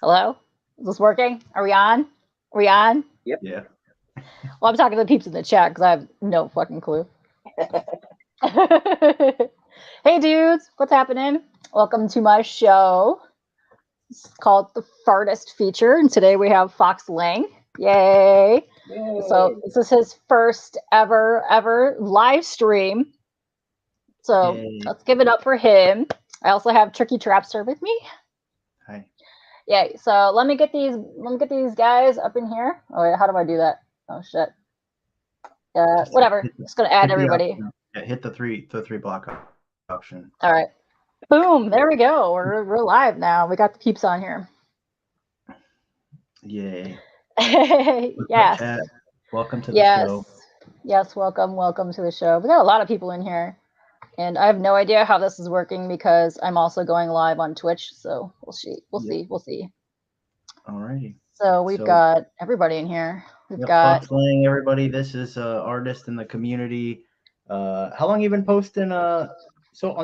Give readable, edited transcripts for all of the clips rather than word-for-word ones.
Hello? Is this working? Are we on? Are we on? Yep. Yeah. Well, I'm talking to the peeps in the chat because I have no fucking clue. Hey, dudes, what's happening? Welcome to my show. It's called the Fartist Feature, and today we have Fox Layng. Yay! So Yay. this is his first ever live stream. So Yay. let's give it up for him. I also have Tricky Trapster with me. Hi. Yay! So let me get these guys up in here. Oh wait, how do I do that? Oh shit. Just Whatever. hit the, Just gonna add hit the everybody. option. Yeah, hit the three block option. All right. Boom. There we go. We're live now. We got the peeps on here. Yay. What's up, Yes. chat? Welcome to the Yes. show. Yes. Welcome to the show. We got a lot of people in here, and I have no idea how this is working because I'm also going live on Twitch. So we'll see. We'll Yep. see. We'll see. Alrighty. So we've So got everybody in here. We've yep, got Fox Layng, everybody. This is artist in the community. How long you been posting on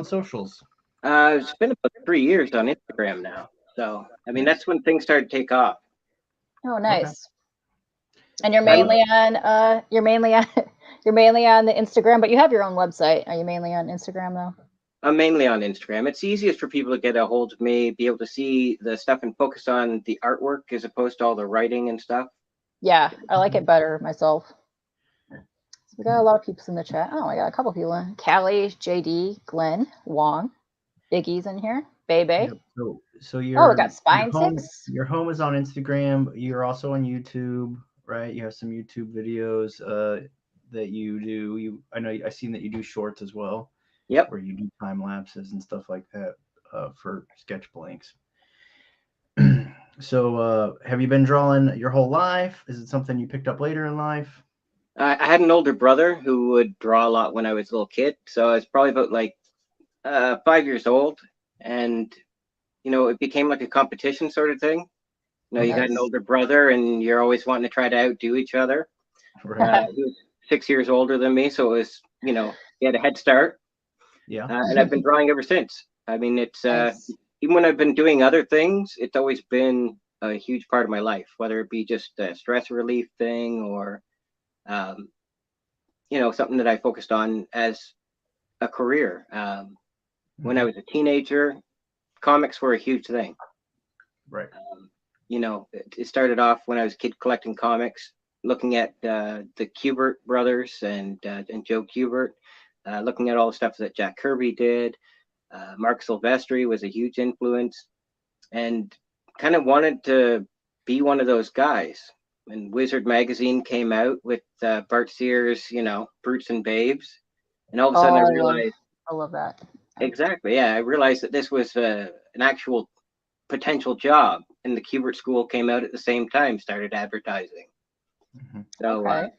socials? It's been about 3 years on Instagram now. So, I mean, Nice. that's when things started to take off. oh Okay. nice. And you're I mean, mainly on you're mainly on you're mainly on the Instagram, but you have your own website. Are you mainly on Instagram though? I'm mainly on Instagram. It's easiest for people to get a hold of me, be able to see the stuff and focus on the artwork as opposed to all the writing and stuff. Yeah, I like it better myself. So we got a lot of people in the chat. Oh, I got a couple people in. Callie, JD, Glenn, Wong, Biggie's in here. Bebe. Yep. So Oh, we your got Spine Six. your home is on Instagram. You're also on YouTube, right? You have some YouTube videos that you do. I know I seen that you do shorts as well, Yep. where you do time lapses and stuff like that for sketch blanks. So have you been drawing your whole life? Is it something you picked up later in life? I had an older brother who would draw a lot when I was a little kid. So I was probably about like 5 years old. And, it became like a competition sort of thing. Oh, You got an nice. older brother and you're always wanting to try to outdo each other. Right. He was 6 years older than me, so it was, he had a head start, Yeah. and I've been drawing ever since. I mean, it's Nice. even when I've been doing other things, it's always been a huge part of my life, whether it be just a stress relief thing or, um, something that I focused on as a career. When I Mhm. was a teenager, comics were a huge thing. Right. It started off when I was a kid collecting comics, looking at the Kubert brothers and Joe Kubert, looking at all the stuff that Jack Kirby did. Mark Silvestri was a huge influence, and kind of wanted to be one of those guys. When Wizard magazine came out with Bart Sears, Brutes and Babes, and all of a sudden Oh, I realized I love that. exactly, yeah, I realized that this was an actual potential job, and the Kubert School came out at the same time, started advertising. Mhm. So Okay.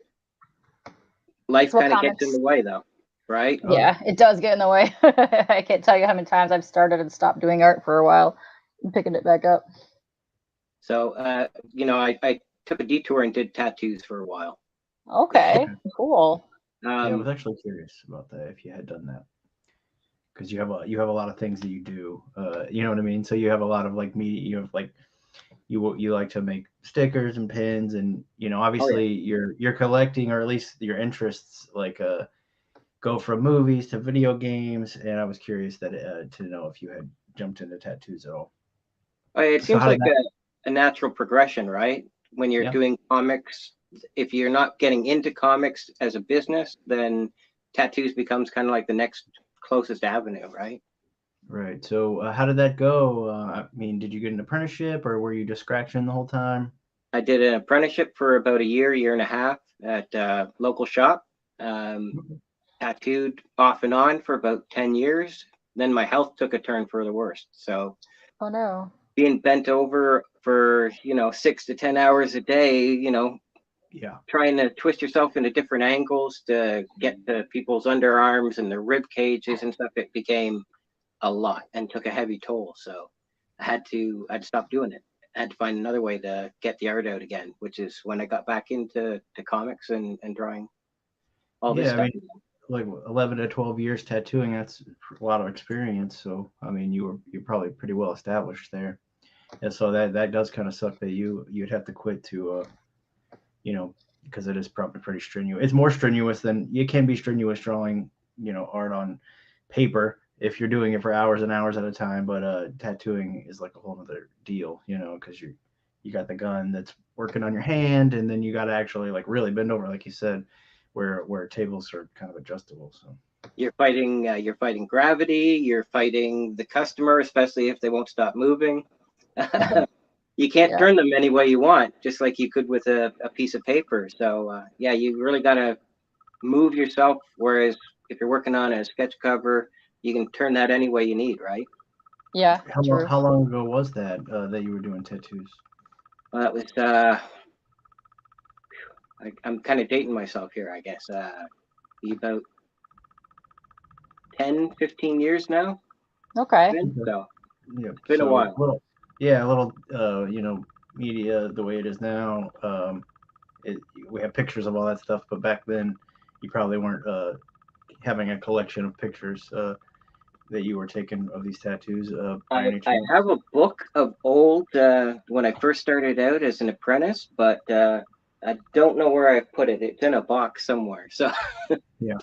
life So what kind of gets in comics? the way, though, right? Oh yeah. Yeah, it does get in the way. I can't tell you how many times I've started and stopped doing art for a while and picking it back up. So I took a detour and did tattoos for a while. Okay, cool. Yeah, I was Um, actually curious about that if you had done that because you have a lot of things that you do. You know what I mean? So you have a lot of like media. You have like you like to make stickers and pins, and oh yeah. obviously you're collecting, or at least your interests like go from movies to video games. And I was curious that to know if you had jumped into tattoos at all. It So seems how did like that? a natural progression, right? When you're Yeah. doing comics, if you're not getting into comics as a business, then tattoos becomes kind of like the next closest avenue, right? Right. So how did that go? I mean, did you get an apprenticeship, or were you just scratching the whole time? I did an apprenticeship for about a year and a half at a local shop. Um, Tattooed off and on for about 10 years. Then my health took a turn for the worst. So Oh no. being bent over for, 6 to 10 hours a day, Yeah. trying to twist yourself into different angles to get to people's underarms and their rib cages and stuff, it became a lot and took a heavy toll. So I had to stop doing it. I had to find another way to get the art out again, which is when I got back into comics and drawing all this Yeah. I stuff. mean, like 11 to 12 years tattooing, that's a lot of experience. So I mean, you're probably pretty well established there. And so that does kind of suck that you'd have to quit to because it is probably pretty strenuous. It's more strenuous than it can be strenuous drawing, art on paper if you're doing it for hours and hours at a time. But tattooing is like a whole other deal, because you got the gun that's working on your hand, and then you got to actually like really bend over, like you said, where tables are kind of adjustable. So you're fighting gravity. You're fighting the customer, especially if they won't stop moving. You can't Yeah. turn them any way you want, just like you could with a piece of paper. So yeah, you really got to move yourself. Whereas if you're working on a sketch cover, you can turn that any way you need, right? Yeah, true. how long ago was that that you were doing tattoos? Well, that was I'm kind of dating myself here, I guess. About 10, 15 years now. Okay. So Yeah, it's been a while. A little media the way it is now. We have pictures of all that stuff, but back then you probably weren't having a collection of pictures that you were taking of these tattoos by any I chance. have a book of old when I first started out as an apprentice, but I don't know where I put it. It's in a box somewhere. So Yeah,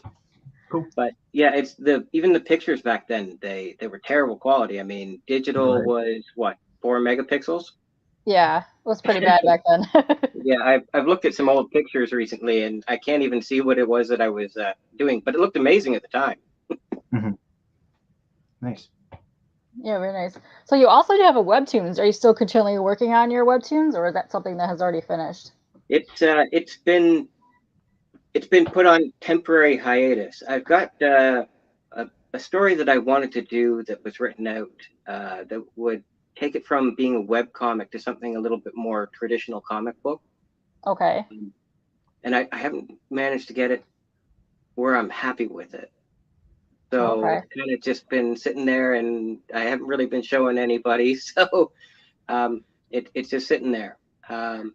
cool. but yeah, it's even the pictures back then, they were terrible quality. I mean, digital Right. was what, 4 megapixels? Yeah, it was pretty bad back then. Yeah, I've looked at some old pictures recently, and I can't even see what it was that I was doing, but it looked amazing at the time. Mhm. Nice. Yeah, very nice. So you also do have a webtoons. Are you still continually working on your webtoons, or is that something that has already finished? It's been put on temporary hiatus. I've got a story that I wanted to do that was written out that would take it from being a web comic to something a little bit more traditional comic book. Okay. And I haven't managed to get it where I'm happy with it. So Okay. it's kind of just been sitting there, and I haven't really been showing anybody. So it's just sitting there. Um,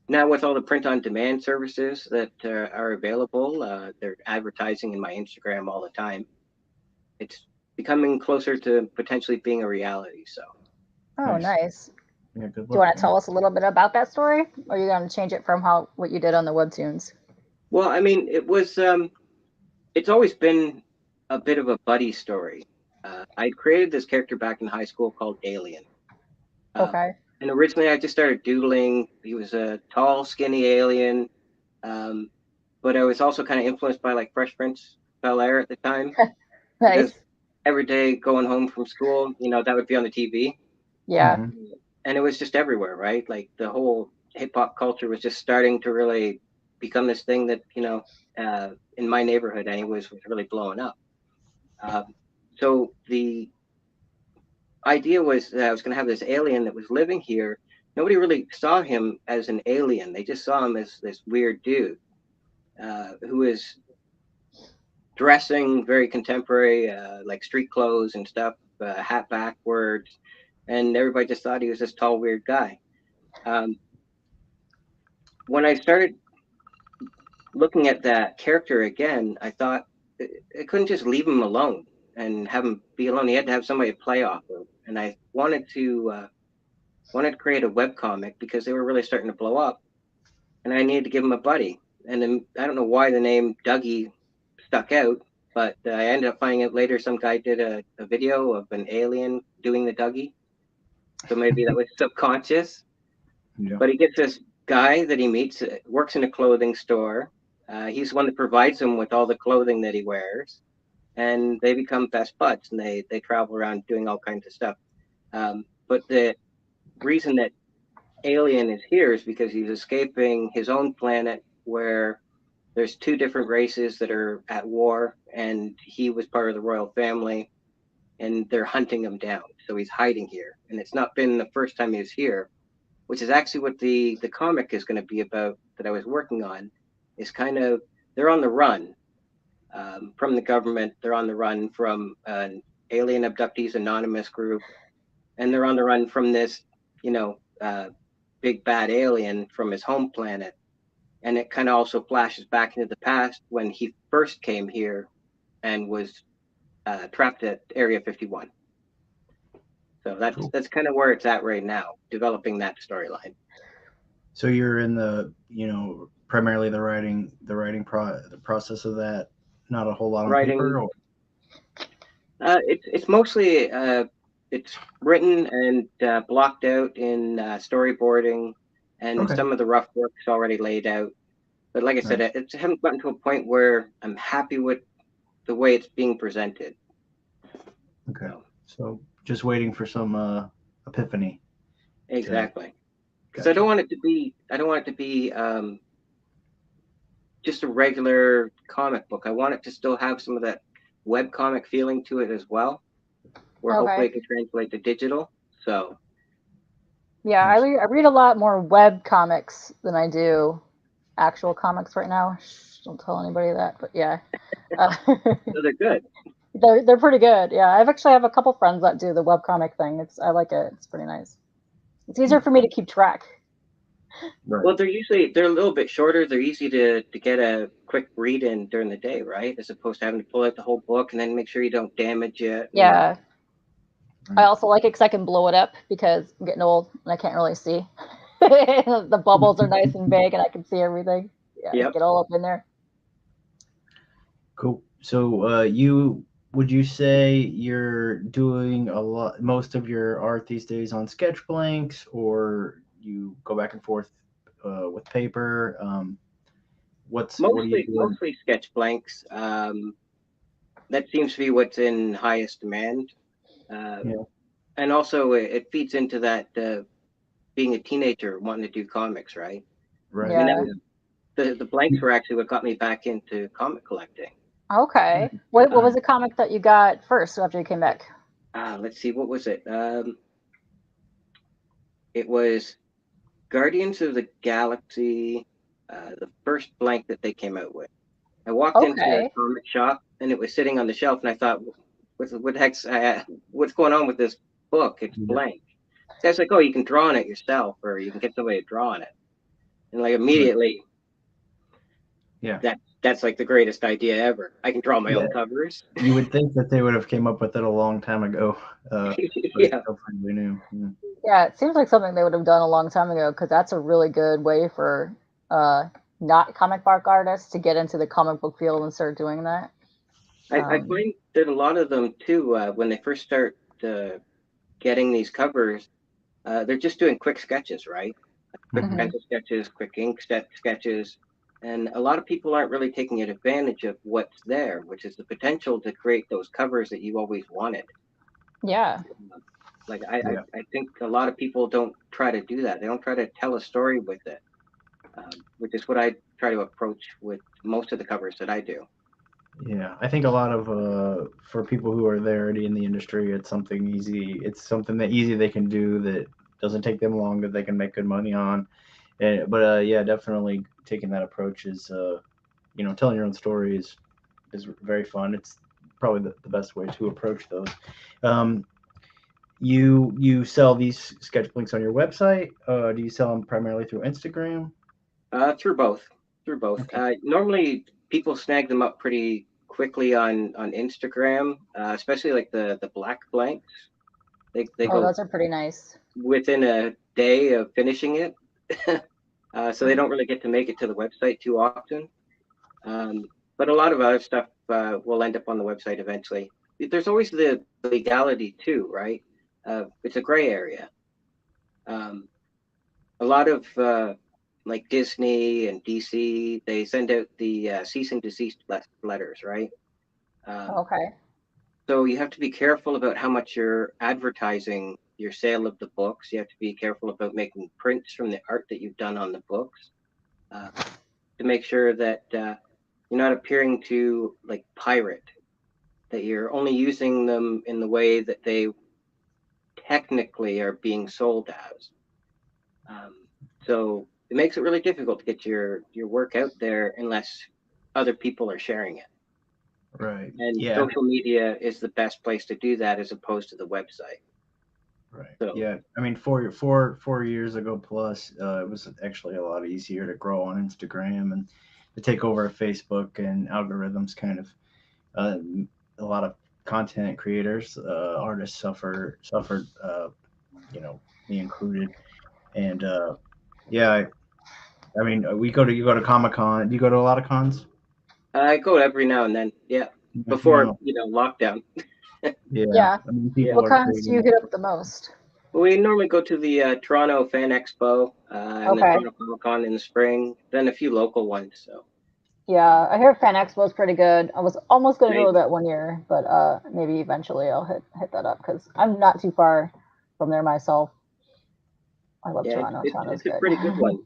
Now with all the print on demand services that are available, they're advertising in my Instagram all the time. It's becoming closer to potentially being a reality. So, Oh, Nice. nice. Yeah, good Do you luck. want to tell us a little bit about that story, or are you going to change it from what you did on the webtoons? well, I mean, it's always been a bit of a buddy story. I created this character back in high school called Alien. Um, Okay. and originally I just started doodling. He was a tall, skinny alien. Um, but I was also kind of influenced by like Fresh Prince Bel Air at the time, because Nice. every day going home from school, that would be on the TV, Yeah. Mhm. and it was just everywhere, right? Like the whole hip hop culture was just starting to really become this thing that in my neighborhood, anyways, was really blowing up. Um, so the idea was that I was going to have this alien that was living here. Nobody really saw him as an alien; they just saw him as this weird dude who is dressing very contemporary, like street clothes and stuff, hat backwards, and everybody just thought he was this tall, weird guy. Um, when I started looking at that character again, I thought I couldn't just leave him alone and have him be alone. He had to have somebody to play off of, and I wanted to create a web comic because they were really starting to blow up, and I needed to give him a buddy. And then I don't know why the name Dougie stuck out, but I ended up finding out later some guy did a video of an alien doing the Dougie. So maybe that was subconscious. Yeah. But he gets this guy that he meets, works in a clothing store. He's the one that provides him with all the clothing that he wears. And they become best buds, and they travel around doing all kinds of stuff. But the reason that Alien is here is because he's escaping his own planet where there's two different races that are at war, and he was part of the royal family, and they're hunting him down. So he's hiding here, and it's not been the first time he was here, which is actually what the comic is going to be about that I was working on. Is kind of they're on the run from the government. They're on the run from an alien abductees anonymous group, and they're on the run from this, you know, big bad alien from his home planet. And it kind of also flashes back into the past when he first came here and was trapped at Area 51. So that's Cool. that's kind of where it's at right now, developing that storyline. So you're in the, primarily the process of that, not a whole lot on paper. Writing, it's mostly it's written and blocked out in storyboarding, and Okay. some of the rough work's already laid out. But like I said, Right. I haven't gotten to a point where I'm happy with the way it's being presented. Okay. So, So just waiting for some epiphany. exactly, because Gotcha. I don't want it to be just a regular comic book. I want it to still have some of that webcomic feeling to it as well, where hopefully it Okay. can translate to digital. So, Yeah, I read a lot more web comics than I do actual comics right now. Shh, don't tell anybody that, but yeah. Uh, so they're good. they're pretty good. Yeah, I've actually have a couple friends that do the web comic thing. I like it. It's pretty nice. It's easier for me to keep track. Right. Well, they're a little bit shorter. They're easy to get a quick read in during the day, right? As opposed to having to pull out the whole book and then make sure you don't damage it. Yeah. I Right. also like it because I can blow it up because I'm getting old and I can't really see. The bubbles are nice and big and I can see everything. Yeah, Yep. get all up in there. Cool. So would you say you're doing most of your art these days on sketch blanks, or you go back and forth with paper? What are you doing? Mostly sketch blanks. That seems to be what's in highest demand. Uh, Yeah. and also it feeds into that being a teenager wanting to do comics, right? I Right. mean, that Yeah. was the blanks were actually what got me back into comic collecting. Okay. What was Um, the comic that you got first after you came back? let's see, what was it? It was Guardians of the Galaxy, the first blank that they came out with. I walked into a Okay. comic shop and it was sitting on the shelf, and I thought, what the heck's what's going on with this book? It's Yeah. blank. So I was like, oh, you can draw on it yourself, or you can get somebody to draw on it. And like Right. immediately, Yeah. that's like the greatest idea ever. I can draw my Yeah. own covers. You would think that they would have came up with it a long time ago, but it's Yeah, still fairly new. Yeah. Yeah, it seems like something they would have done a long time ago because that's a really good way for uh, not comic book artists to get into the comic book field and start doing that. I find that a lot of them too, when they first start getting these covers, they're just doing quick sketches, right? Quick Mhm. Mhm. pencil sketches, quick ink sketches, and a lot of people aren't really taking advantage of what's there, which is the potential to create those covers that you always wanted. Yeah. Like I, I, Yeah. I think a lot of people don't try to do that. They don't try to tell a story with it, which is what I try to approach with most of the covers that I do. Yeah, I think a lot of for people who are there already in the industry, it's something easy. It's something that easy they can do that doesn't take them long that they can make good money on. But yeah, definitely taking that approach is telling your own story is very fun. It's probably the best way to approach those. Um, you sell these sketch blinks on your website? Do you sell them primarily through Instagram? Through both, through both. Okay. Normally, people snag them up pretty quickly on Instagram, especially like the black blanks. They Oh, Right. go those are pretty nice. within a day of finishing it, so they Right. don't really get to make it to the website too often. But a lot of other stuff will end up on the website eventually. There's always the legality too, right? It's a gray area. Um, a lot of like Disney and DC, they send out the cease and desist letters, right? Um, Okay. so you have to be careful about how much you're advertising your sale of the books. You have to be careful about making prints from the art that you've done on the books, uh, to make sure that you're not appearing to like pirate, that you're only using them in the way that they technically are being sold as. Um, so it makes it really difficult to get your work out there unless other people are sharing it. Right. And Yeah. social media is the best place to do that as opposed to the website. Right. So Yeah. I mean, 4 years ago plus, it was actually a lot easier to grow on Instagram and to take over Facebook and algorithms kind of. Uh, a lot of content creators, artists suffered, me included. And yeah, I mean, you go to Comic-Con. Do you go to a lot of cons? I go every now and then. Yeah, You before know, lockdown. yeah. Yeah. I mean, Yeah. people What are cons do you creating. hit up the most? We normally go to the Toronto Fan Expo and then Okay. Toronto Comic Con in the spring, then a few local ones. So Yeah, I hear Fan Expo is pretty good. I was almost going to go great. to that one year, but maybe eventually I'll hit that up because I'm not too far from there myself. I love Yeah, Toronto. Toronto's it's a good. pretty good one.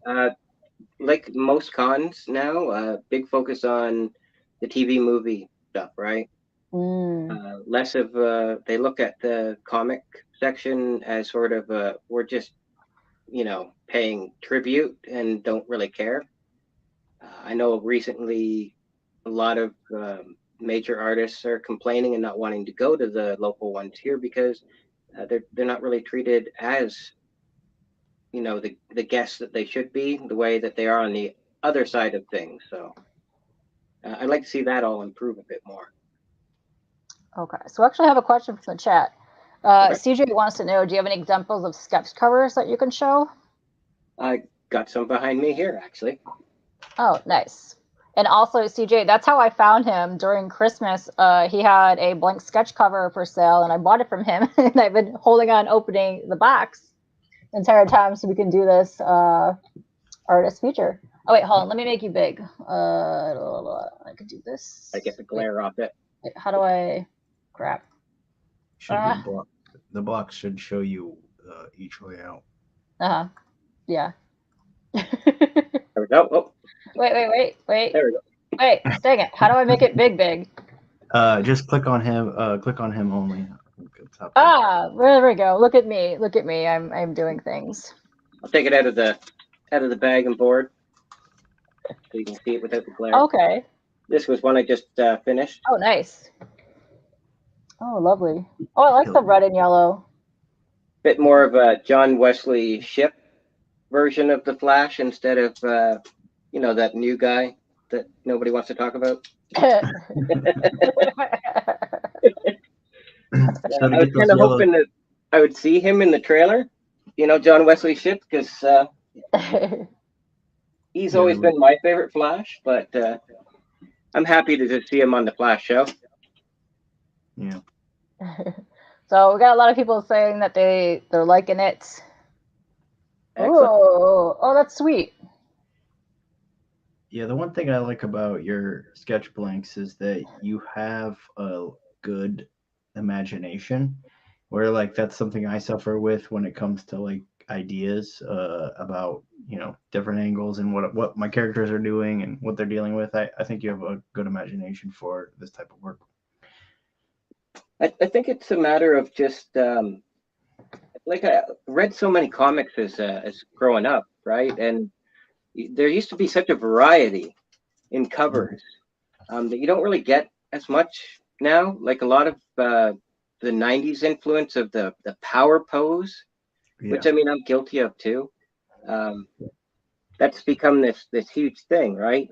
Like most cons now, big focus on the TV movie stuff, right? Mm, Less of they look at the comic section as sort of we're just paying tribute and don't really care. I know recently a lot of major artists are complaining and not wanting to go to the local ones here because they're not really treated as the guests that they should be, the way that they are on the other side of things. So I'd like to see that all improve a bit more. okay, so I actually have a question from the chat. Okay. CJ wants to know, do you have any examples of sketch covers that you can show? I got some behind me here, actually. Oh, nice. And also, CJ, that's how I found him during Christmas. He had a blank sketch cover for sale, and I bought it from him. And I've been holding on opening the box the entire time so we can do this artist feature. Oh, wait, hold on. Let me make you big. I can do this. I get the glare off it. Wait, how do I... Crap. Should be block. The block should show you each layout. Uh-huh. Yeah. There we go. Oh, Wait. there we go. Wait, dang it. How do I make it big? Just click on him. Click on him only. Ah, there we go. Look at me. I'm doing things. I'll take it out of the bag and board so you can see it without the glare. Okay. This was one I just finished. Oh, nice. Oh, lovely. Oh, I like the red and yellow. Bit more of a John Wesley Shipp version of the Flash instead of that new guy that nobody wants to talk about. So I was kind of hoping that I would see him in the trailer, John Wesley Shipp, because he's always been my favorite Flash, but I'm happy to just see him on the Flash show. Yeah. So we got a lot of people saying that they're liking it. Oh, that's sweet. Yeah, the one thing I like about your sketch blanks is that you have a good imagination, where like that's something I suffer with when it comes to like ideas about different angles and what my characters are doing and what they're dealing with. I think you have a good imagination for this type of work. I think it's a matter of just like I read so many comics as growing up, right? And there used to be such a variety in covers that you don't really get as much now. Like a lot of the 90s influence of the power pose, which I mean I'm guilty of too. That's become this huge thing, right?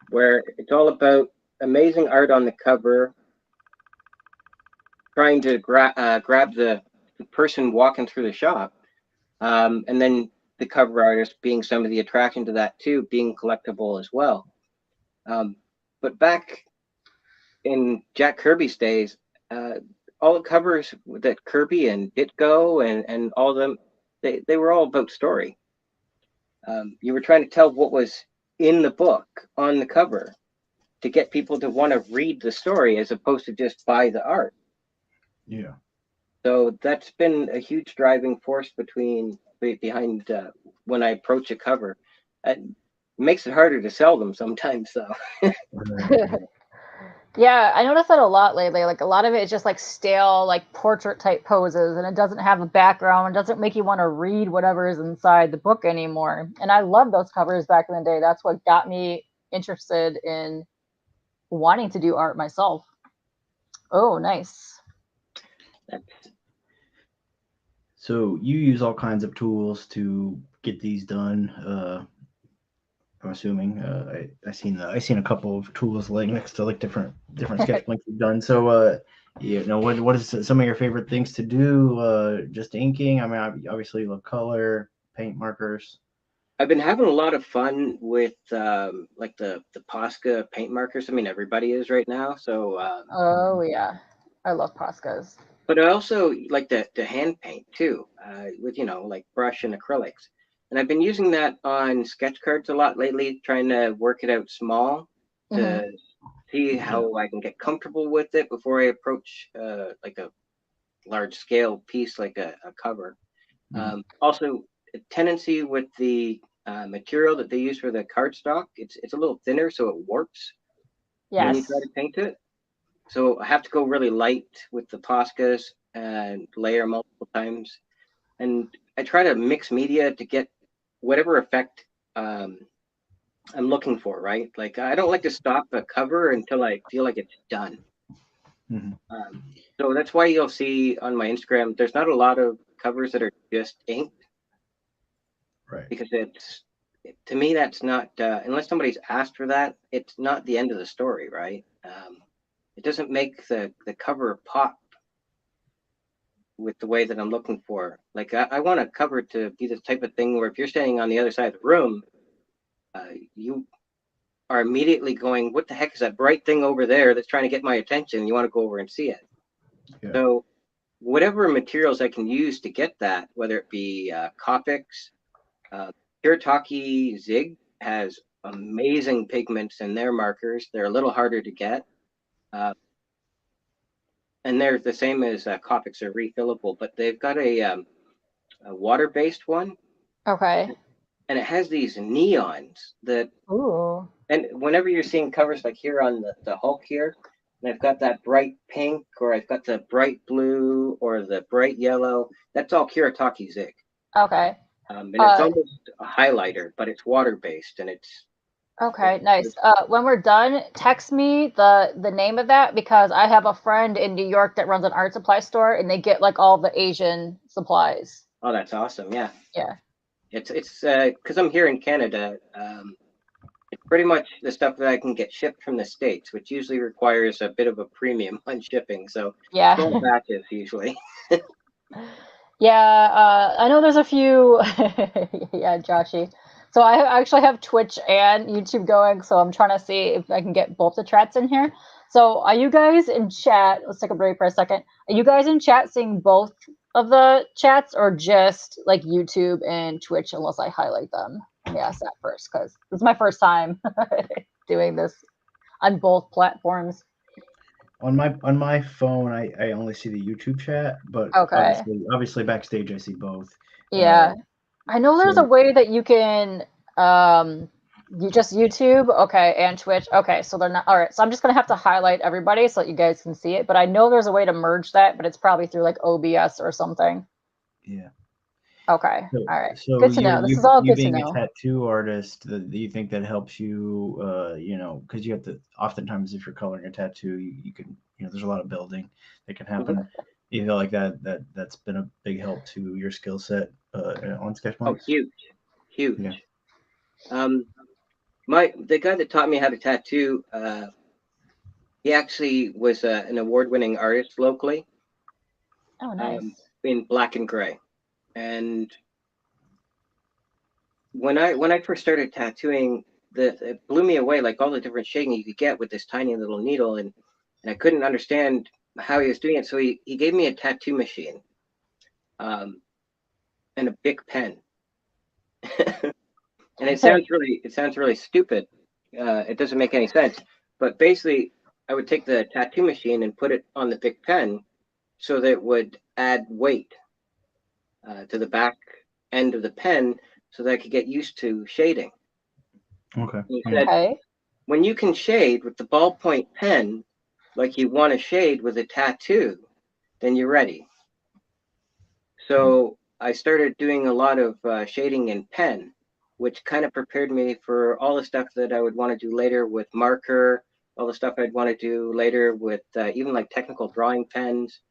Where it's all about amazing art on the cover, trying to grab the person walking through the shop, and then the cover artist being some of the attraction to that too, being collectible as well. But back in Jack Kirby's days, all the covers that Kirby and Ditko and all of them, they were all about story. You were trying to tell what was in the book on the cover to get people to want to read the story as opposed to just buy the art. Yeah. So that's been a huge driving force behind when I approach a cover. It makes it harder to sell them sometimes, though. Yeah, I noticed that a lot lately. Like a lot of it is just like stale, like portrait type poses, and it doesn't have a background. It doesn't make you want to read whatever is inside the book anymore. And I love those covers back in the day. That's what got me interested in wanting to do art myself. Oh, nice. So you use all kinds of tools to get these done. I'm assuming. I seen a couple of tools laying next to like different sketch blanks you've done. So You know, what is some of your favorite things to do? Just inking? I mean, obviously you love color, paint markers. I've been having a lot of fun with like the Posca paint markers. I mean, everybody is right now. So, Oh yeah, I love Poscas. but I also like the hand paint too, with like brush and acrylics. And I've been using that on sketch cards a lot lately, trying to work it out small Hmm. to see how I can get comfortable with it before I approach like a large scale piece like a cover. Mhm. Also, a tendency with the material that they use for the cardstock, it's a little thinner, so it warps when you try Yes. to paint it. So I have to go really light with the Poscas and layer multiple times. And I try to mix media to get whatever effect um, I'm looking for, right? Like I don't like to stop a cover until I feel like it's done. Mhm. Um, so that's why you'll see on my Instagram, there's not a lot of covers that are just ink Right. because to me that's not unless somebody's asked for that, it's not the end of the story, right? It doesn't make the cover pop with the way that I'm looking for. Like I want a cover to be the type of thing where if you're standing on the other side of the room, you are immediately going, "What the heck is that bright thing over there that's trying to get my attention?" You want to go over and see it. Yeah. So whatever materials I can use to get that, whether it be Copics, Kiritaki Zig has amazing pigments in their markers. They're a little harder to get. Uh, and they're the same as Copics are refillable, but they've got a water-based one, Okay. and it has these neons that. Ooh. And whenever you're seeing covers like here on the Hulk here, and I've got that bright pink, or I've got the bright blue, or the bright yellow, that's all Kiritaki Zig. Okay. And it's Uh, almost a highlighter, but it's water-based, and okay, nice. When we're done, text me the name of that because I have a friend in New York that runs an art supply store and they get like all the Asian supplies. oh, that's awesome. Yeah. Yeah. It's because I'm here in Canada. It's pretty much the stuff that I can get shipped from the States, which usually requires a bit of a premium on shipping. So small Yeah. batches usually. Yeah, I know there's a few. Yeah, Joshy. So I actually have Twitch and YouTube going, so I'm trying to see if I can get both the chats in here. So are you guys in chat? Let's take a break for a second. Are you guys in chat seeing both of the chats or just like YouTube and Twitch unless I highlight them? Let me ask that first because this is my first time doing this on both platforms. On my phone, I only see the YouTube chat, but Okay. obviously backstage I see both. Yeah. I know there's a So way that you can you just YouTube, okay, and Twitch. Okay, so they're not all right. So I'm just gonna have to highlight everybody so that you guys can see it. But I know there's a way to merge that, but it's probably through like OBS or something. yeah. Okay. So, All right. so Good to you know. This you is all you good to being a know. tattoo artist, do you think that helps you? Because you have to. Oftentimes, if you're coloring a tattoo, you can. There's a lot of building that can Mhm. happen. You feel like that's been a big help to your skill set on sketch Oh, marks. huge, Yeah. huge. Um, the guy that taught me how to tattoo, he actually was an award-winning artist locally, Oh, um, nice. in black and gray. And when I first started tattooing, it blew me away, like all the different shading you could get with this tiny little needle, and I couldn't understand how he was doing it. So he gave me a tattoo machine, um, and a big pen. And it sounds really stupid. It doesn't make any sense. But basically, I would take the tattoo machine and put it on the big pen so that it would add weight to the back end of the pen so that I could get used to shading. Okay. He Yeah. said, Okay. when you can shade with the ballpoint pen like you want to shade with a tattoo, then you're ready. So I started doing a lot of shading in pen, which kind of prepared me for all the stuff that I would want to do later with marker, all the stuff I'd want to do later with even like technical drawing pens,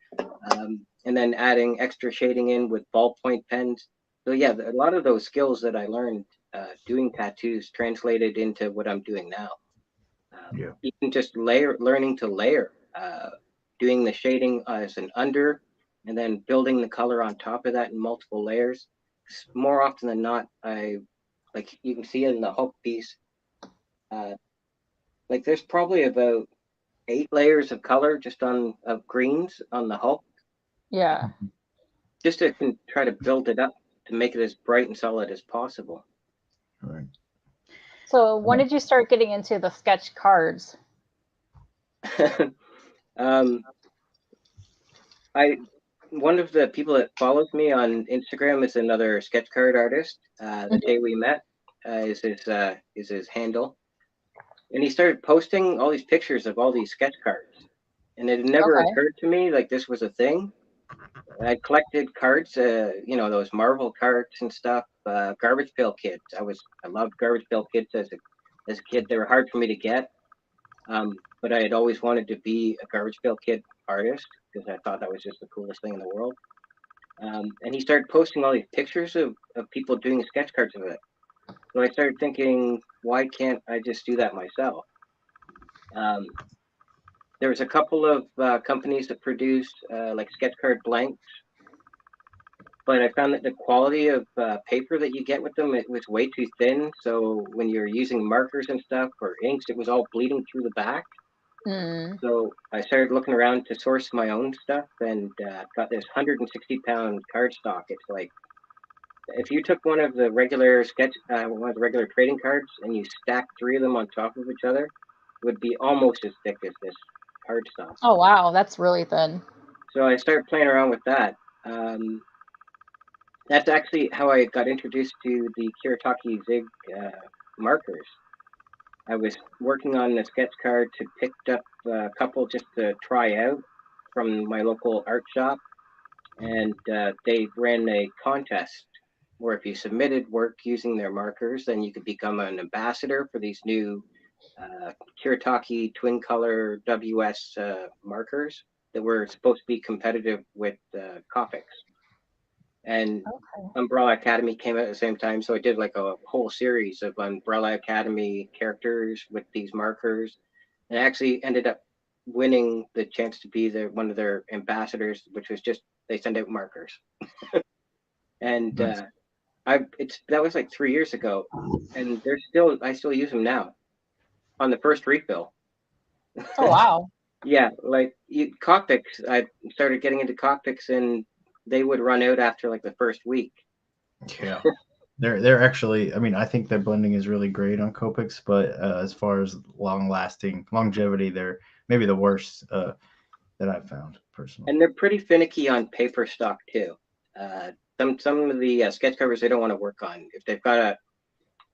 and then adding extra shading in with ballpoint pens. So yeah, a lot of those skills that I learned doing tattoos translated into what I'm doing now. Yeah. Even just learning to layer. doing the shading as an under, and then building the color on top of that in multiple layers. More often than not, like you can see it in the Hulk piece, like there's probably about 8 layers of color just of greens on the Hulk. Yeah. Just to try to build it up to make it as bright and solid as possible. Right. So when did you start getting into the sketch cards? One of the people that follows me on Instagram is another sketch card artist. The day we met is his handle, and he started posting all these pictures of all these sketch cards, and it had never occurred to me like this was a thing. I collected cards, those Marvel cards and stuff. Garbage Pail Kids. I loved Garbage Pail Kids as a kid. They were hard for me to get, but I had always wanted to be a Garbage Pail Kid artist because I thought that was just the coolest thing in the world. And he started posting all these pictures of people doing sketch cards of it. So I started thinking, why can't I just do that myself? There was a couple of companies that produced like sketch card blanks, but I found that the quality of paper that you get with them, it was way too thin. So when you're using markers and stuff or inks, it was all bleeding through the back. So I started looking around to source my own stuff, and got this 160-pound cardstock. It's like if you took one of the regular trading cards and you stacked 3 of them on top of each other, it would be almost as thick as this cardstock. Oh wow, that's really thin. So I started playing around with that. That's actually how I got introduced to the Kiritaki Zig markers. I was working on a sketch card to pick up a couple just to try out from my local art shop, and they ran a contest where if you submitted work using their markers, then you could become an ambassador for these new Kiritaki twin color WS markers that were supposed to be competitive with Copics. And Umbrella Academy came out at the same time, so I did like a whole series of Umbrella Academy characters with these markers, and I actually ended up winning the chance to be one of their ambassadors, which was just they send out markers. And Nice. that was like 3 years ago, and I still use them now on the first refill. Oh wow. Yeah, like Copics, I started getting into Copics, and they would run out after like the first week. Yeah, they're actually. I mean, I think their blending is really great on Copics, but as far as longevity, they're maybe the worst that I've found personally. And they're pretty finicky on paper stock too. Some of the sketch covers they don't want to work on if they've got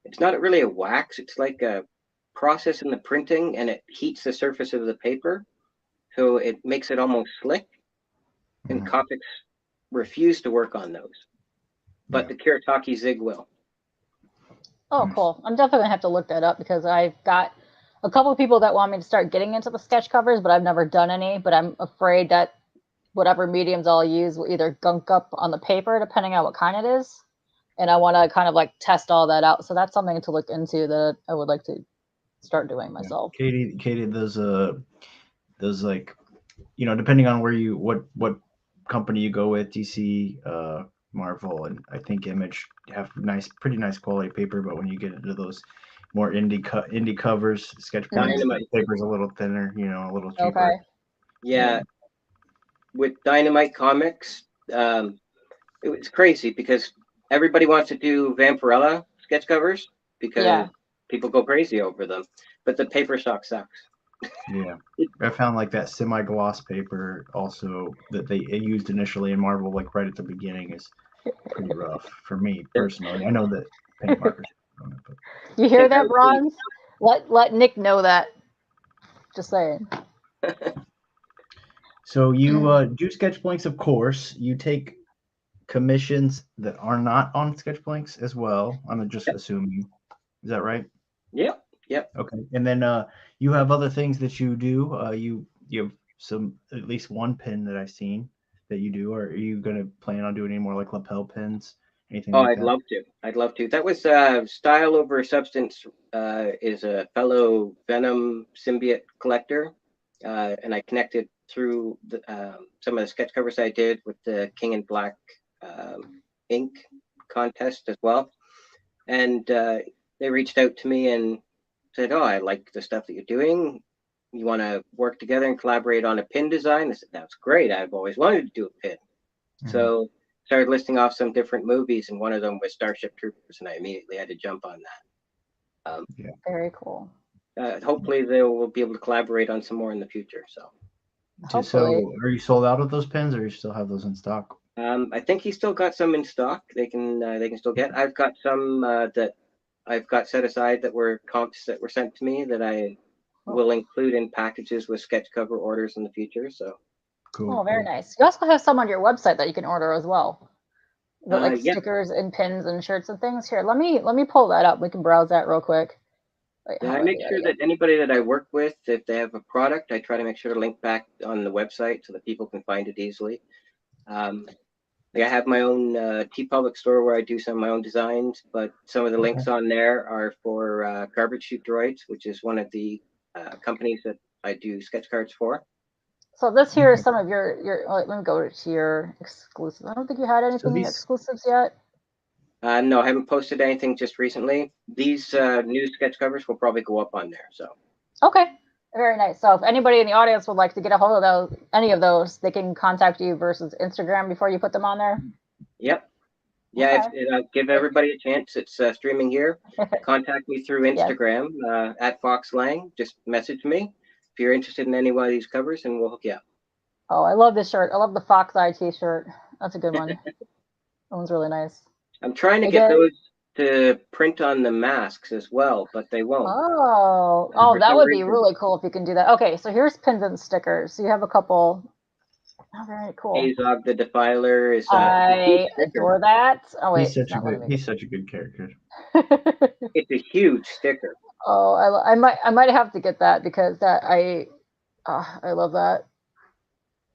it's not really a wax. It's like a process in the printing, and it heats the surface of the paper, so it makes it almost slick. And Copics refuse to work on those, but the Kiritaki Zig will. Oh, cool. I'm definitely gonna have to look that up because I've got a couple of people that want me to start getting into the sketch covers, but I've never done any. But I'm afraid that whatever mediums I'll use will either gunk up on the paper, depending on what kind it is. And I want to kind of like test all that out. So that's something to look into that I would like to start doing myself. Katie, those like, depending on what company you go with, DC, Marvel, and I think Image have pretty nice quality paper. But when you get into those more indie covers, sketch blanks, the paper's a little thinner, a little cheaper. Okay. Yeah. With Dynamite Comics, it was crazy because everybody wants to do Vampirella sketch covers because people go crazy over them, but the paper stock sucks. Yeah, I found like that semi-gloss paper also that they used initially in Marvel, like right at the beginning, is pretty rough for me personally. I know that paint markers. You hear that, Bronze? Let Nick know that. Just saying. So you do sketch blanks, of course. You take commissions that are not on sketch blanks as well. I'm just assuming. Is that right? Yep. Okay. And then you have other things that you do. You have at least one pin that I've seen that you do. Or are you going to plan on doing any more like lapel pins? Anything like that? I'd love to. That was Style Over Substance is a fellow Venom symbiote collector. And I connected through some of the sketch covers I did with the King in Black ink contest as well. And they reached out to me and said, "Oh, I like the stuff that you're doing. You want to work together and collaborate on a pin design?" I said, "That's great. I've always wanted to do a pin." Mhm. So started listing off some different movies, and one of them was Starship Troopers, and I immediately had to jump on that. Very cool. Hopefully they will be able to collaborate on some more in the future. So Hopefully. So are you sold out of those pins, or you still have those in stock? I think he's still got some in stock. They can still get. I've got some that I've got set aside that were comps that were sent to me that I will include in packages with sketch cover orders in the future. So Cool. Oh, very nice. You also have some on your website that you can order as well. The like yeah. stickers and pins and shirts and things. Here, let me pull that up. We can browse that real quick. Wait, Yeah, how I do make do sure again? that anybody that I work with, if they have a product, I try to make sure to link back on the website so that people can find it easily. Like I have my own TeePublic store where I do some of my own designs, but some of the links on there are for Garbage Chute Droids, which is one of the companies that I do sketch cards for. So this here is some of your let me go to your exclusives. I don't think you had anything these- exclusives yet. No, I haven't posted anything just recently. These new sketch covers will probably go up on there. So Okay. Very nice. So if anybody in the audience would like to get a hold of those, any of those, they can contact you versus Instagram before you put them on there. yep. Yeah, Okay. I'll give everybody a chance. It's streaming here. Contact me through Yes. Instagram at Fox Layng. Just message me if you're interested in any one of these covers, and we'll hook you up. Oh, I love this shirt. I love the Fox Eye T-shirt. That's a good one. That one's really nice. I'm trying to get those to print on the masks as well, but they won't. Oh, that would be really cool if you can do that. Okay, so here's pins and stickers. So you have a couple. Oh, very cool. Azog the Defiler is. I adore that. Oh wait, he's such a good character. It's a huge sticker. Oh, I might have to get that because I love that.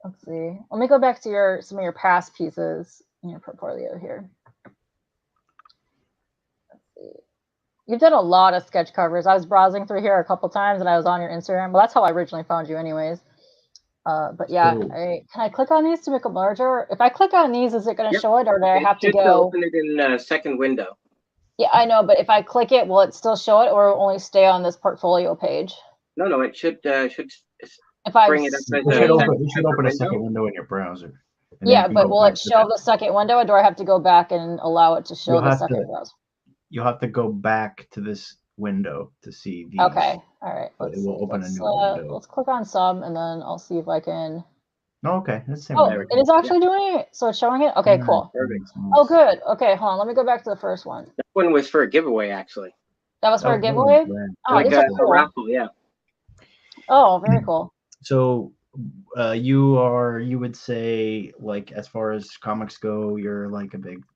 Let's see. Let me go back to some of your past pieces in your portfolio here. Let's see. You've done a lot of sketch covers. I was browsing through here a couple times, and I was on your Instagram. Well, that's how I originally found you, anyways. But yeah, can I click on these to make them larger? If I click on these, is it going to show it, or do I have to go? Open it in a second window. Yeah, I know, but if I click it, will it still show it, or only stay on this portfolio page? No, it should. If I bring it up as you should open a second window in your browser. Yeah, but will it show the second window, or do I have to go back and allow it to show the second browser? You'll have to go back to this window to see these. Okay, all right. It will open a new window. Let's click on some, and then I'll see if I can. Oh, okay. That's it is actually doing it. So it's showing it. Okay, cool. Perfect. Oh, good. Okay, hold on. Let me go back to the first one. That one was for a giveaway, actually. That was for a giveaway. Oh, like a raffle, yeah. Oh, very cool. So, you would say, like, as far as comics go, you're like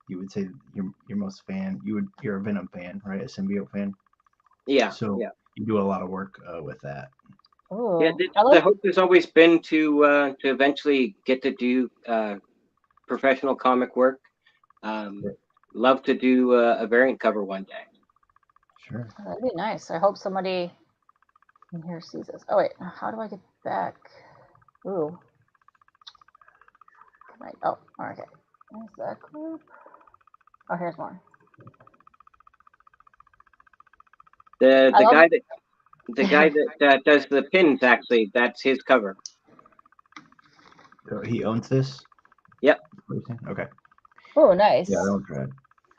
you would say your most fan. You're a Venom fan, right? A symbiote fan. Yeah. So you do a lot of work with that. Ooh, yeah, the hope has always been to eventually get to do professional comic work. Love to do a variant cover one day. Sure. That'd be nice. I hope somebody in here sees this. Oh wait, how do I get back? Ooh. Oh, okay. There's that group. Oh, here's more. The guy that does the pins, actually, that's his cover. So he owns this? Yep. Okay. Oh, nice. Yeah, that was rad.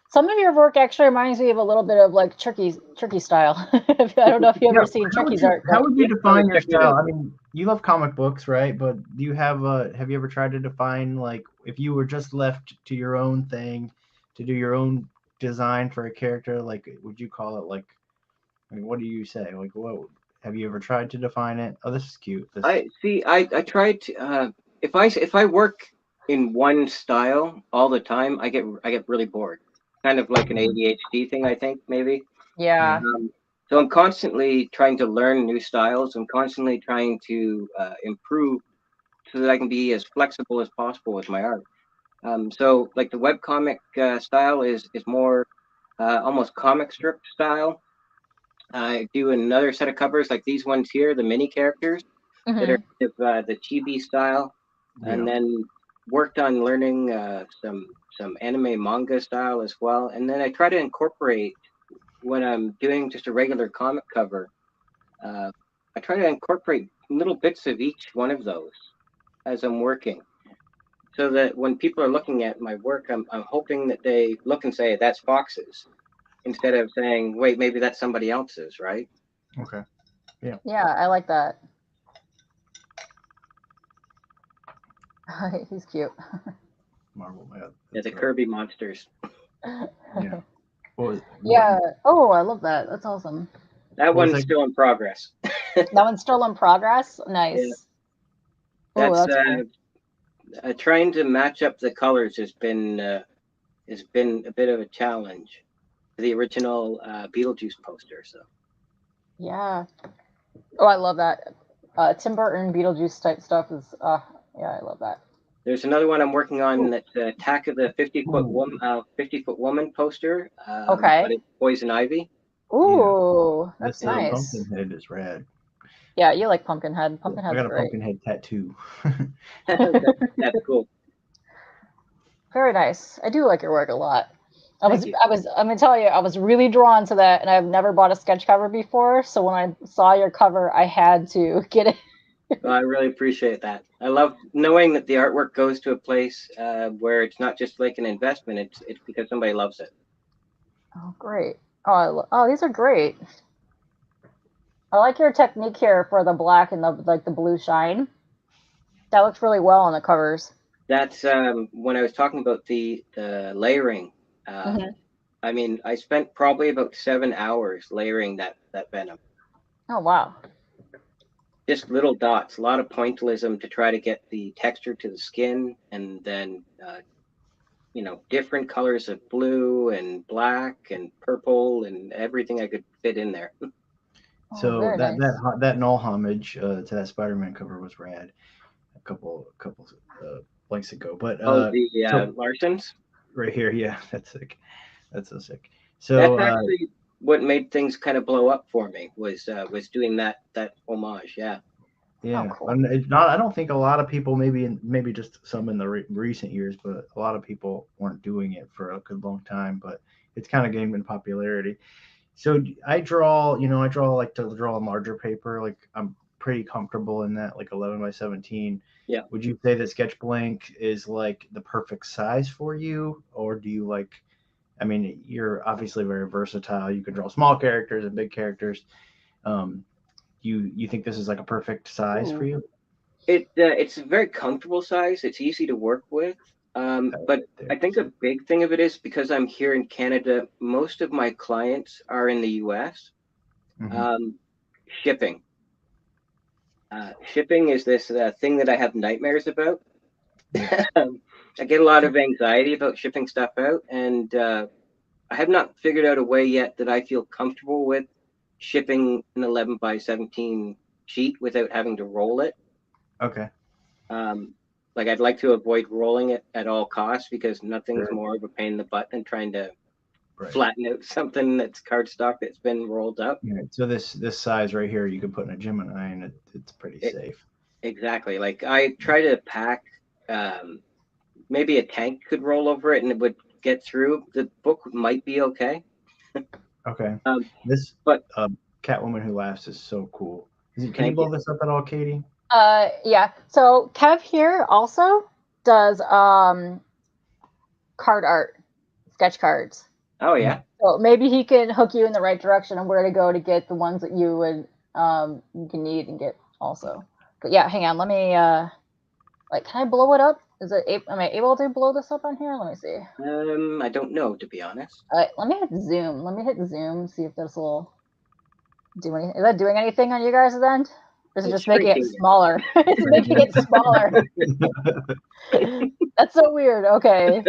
Some of your work actually reminds me of a little bit of like Turkey style. I don't know if you've ever seen Turkey's art. How would you define your style? I mean, you love comic books, right? But do you have you ever tried to define, like, if you were just left to your own thing, to do your own design for a character, like, would you call it, like, I mean, what do you say? Like, what have you ever tried to define it? Oh, this is cute. I tried to if I work in one style all the time, I get really bored. Kind of like an ADHD thing, I think, maybe. Yeah. So I'm constantly trying to learn new styles. I'm constantly trying to improve so that I can be as flexible as possible with my art. So like the webcomic style is more almost comic strip style. I do another set of covers like these ones here, the mini characters. that are the chibi style, and then worked on learning some anime manga style as well. And then I try to incorporate, when I'm doing just a regular comic cover, I try to incorporate little bits of each one of those as I'm working, so that when people are looking at my work, I'm hoping that they look and say, that's Fox's, instead of saying, wait, maybe that's somebody else's, right? Okay. Yeah. Yeah, I like that. He's cute. Marvel. Yeah, the Kirby monsters. Yeah. Yeah. Oh, I love that. That's awesome. That one's still in progress. That one's still in progress. Nice. Yeah. That's cool. Trying to match up the colors has been a bit of a challenge. The original Beetlejuice poster. So. Yeah. Oh, I love that. Tim Burton Beetlejuice type stuff is. Yeah, I love that. There's another one I'm working on that's the Attack of the 50-foot woman poster. Okay. But it's Poison Ivy. Ooh, that's this nice. Pumpkinhead is rad. Yeah, you like Pumpkinhead. Pumpkinhead's I got a great. Pumpkinhead tattoo. That's cool. Very nice. I do like your work a lot. I'm gonna tell you, I was really drawn to that, and I've never bought a sketch cover before. So when I saw your cover, I had to get it. Well, I really appreciate that. I love knowing that the artwork goes to a place where it's not just like an investment; it's because somebody loves it. Oh, great! Oh, these are great. I like your technique here for the black and the blue shine. That looks really well on the covers. That's when I was talking about the layering. I mean, I spent probably about 7 hours layering that Venom. Oh, wow. Just little dots, a lot of pointillism to try to get the texture to the skin, and then different colors of blue and black and purple and everything I could fit in there. So nice. that null homage to that Spider-Man cover was rad. A couple blanks ago, but Larsons right here, yeah, that's sick. That's so sick. So that's actually what made things kind of blow up for me was doing that homage. Yeah. Yeah. Oh, cool. I don't think a lot of people, maybe just some in the recent years, but a lot of people weren't doing it for a good long time. But it's kind of gained in popularity. So I like to draw on larger paper. Like I'm pretty comfortable in that, like 11 by 17. Yeah. Would you say that sketch blank is like the perfect size for you, or do you like? I mean, you're obviously very versatile. You can draw small characters and big characters. You think this is like a perfect size for you? It's a very comfortable size. It's easy to work with. But I think a big thing of it is because I'm here in Canada, most of my clients are in the US. Shipping. Shipping is this thing that I have nightmares about. I get a lot of anxiety about shipping stuff out, and I have not figured out a way yet that I feel comfortable with shipping an 11 by 17 sheet without having to roll it. Okay. Like I'd like to avoid rolling it at all costs, because nothing's more of a pain in the butt than trying to flatten out something that's cardstock that's been rolled up. Yeah. So this size right here, you could put in a Gemini, and it's pretty safe. Exactly. Like I try to pack, maybe a tank could roll over it and it would get through. The book might be okay. Okay. Catwoman Who Laughs is so cool. Can you blow this up at all, Katie? Yeah. So Kev here also does card art, sketch cards. Oh yeah. So maybe he can hook you in the right direction on where to go to get the ones that you would you can need and get also. But yeah, hang on. Let me can I blow it up? Am I able to blow this up on here? Let me see. I don't know, to be honest. Let me hit zoom. See if this will do anything. Is that doing anything on you guys' end? Or is it just making it smaller? It's making it smaller. That's so weird. Okay.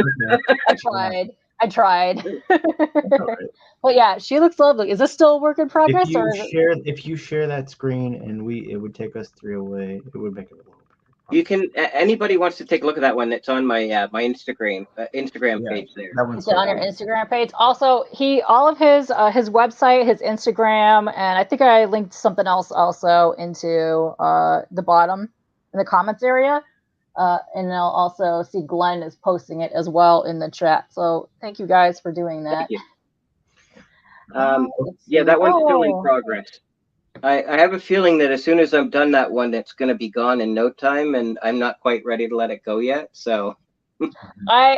I tried. But yeah, she looks lovely. Is this still a work in progress? If you share that screen and it would take us 3 away, it would make it a little bigger. You can. Anybody wants to take a look at that one? It's on my my Instagram Yeah, page there. that one's Is it so on your cool. Instagram page? Also, all of his website, his Instagram, and I think I linked something else also into the bottom in the comments area. And I'll also see Glenn is posting it as well in the chat. So thank you guys for doing that. Thank you. Let's Yeah, see. that one's still in Oh, progress. I have a feeling that as soon as I'm done that one, that's going to be gone in no time, and I'm not quite ready to let it go yet. So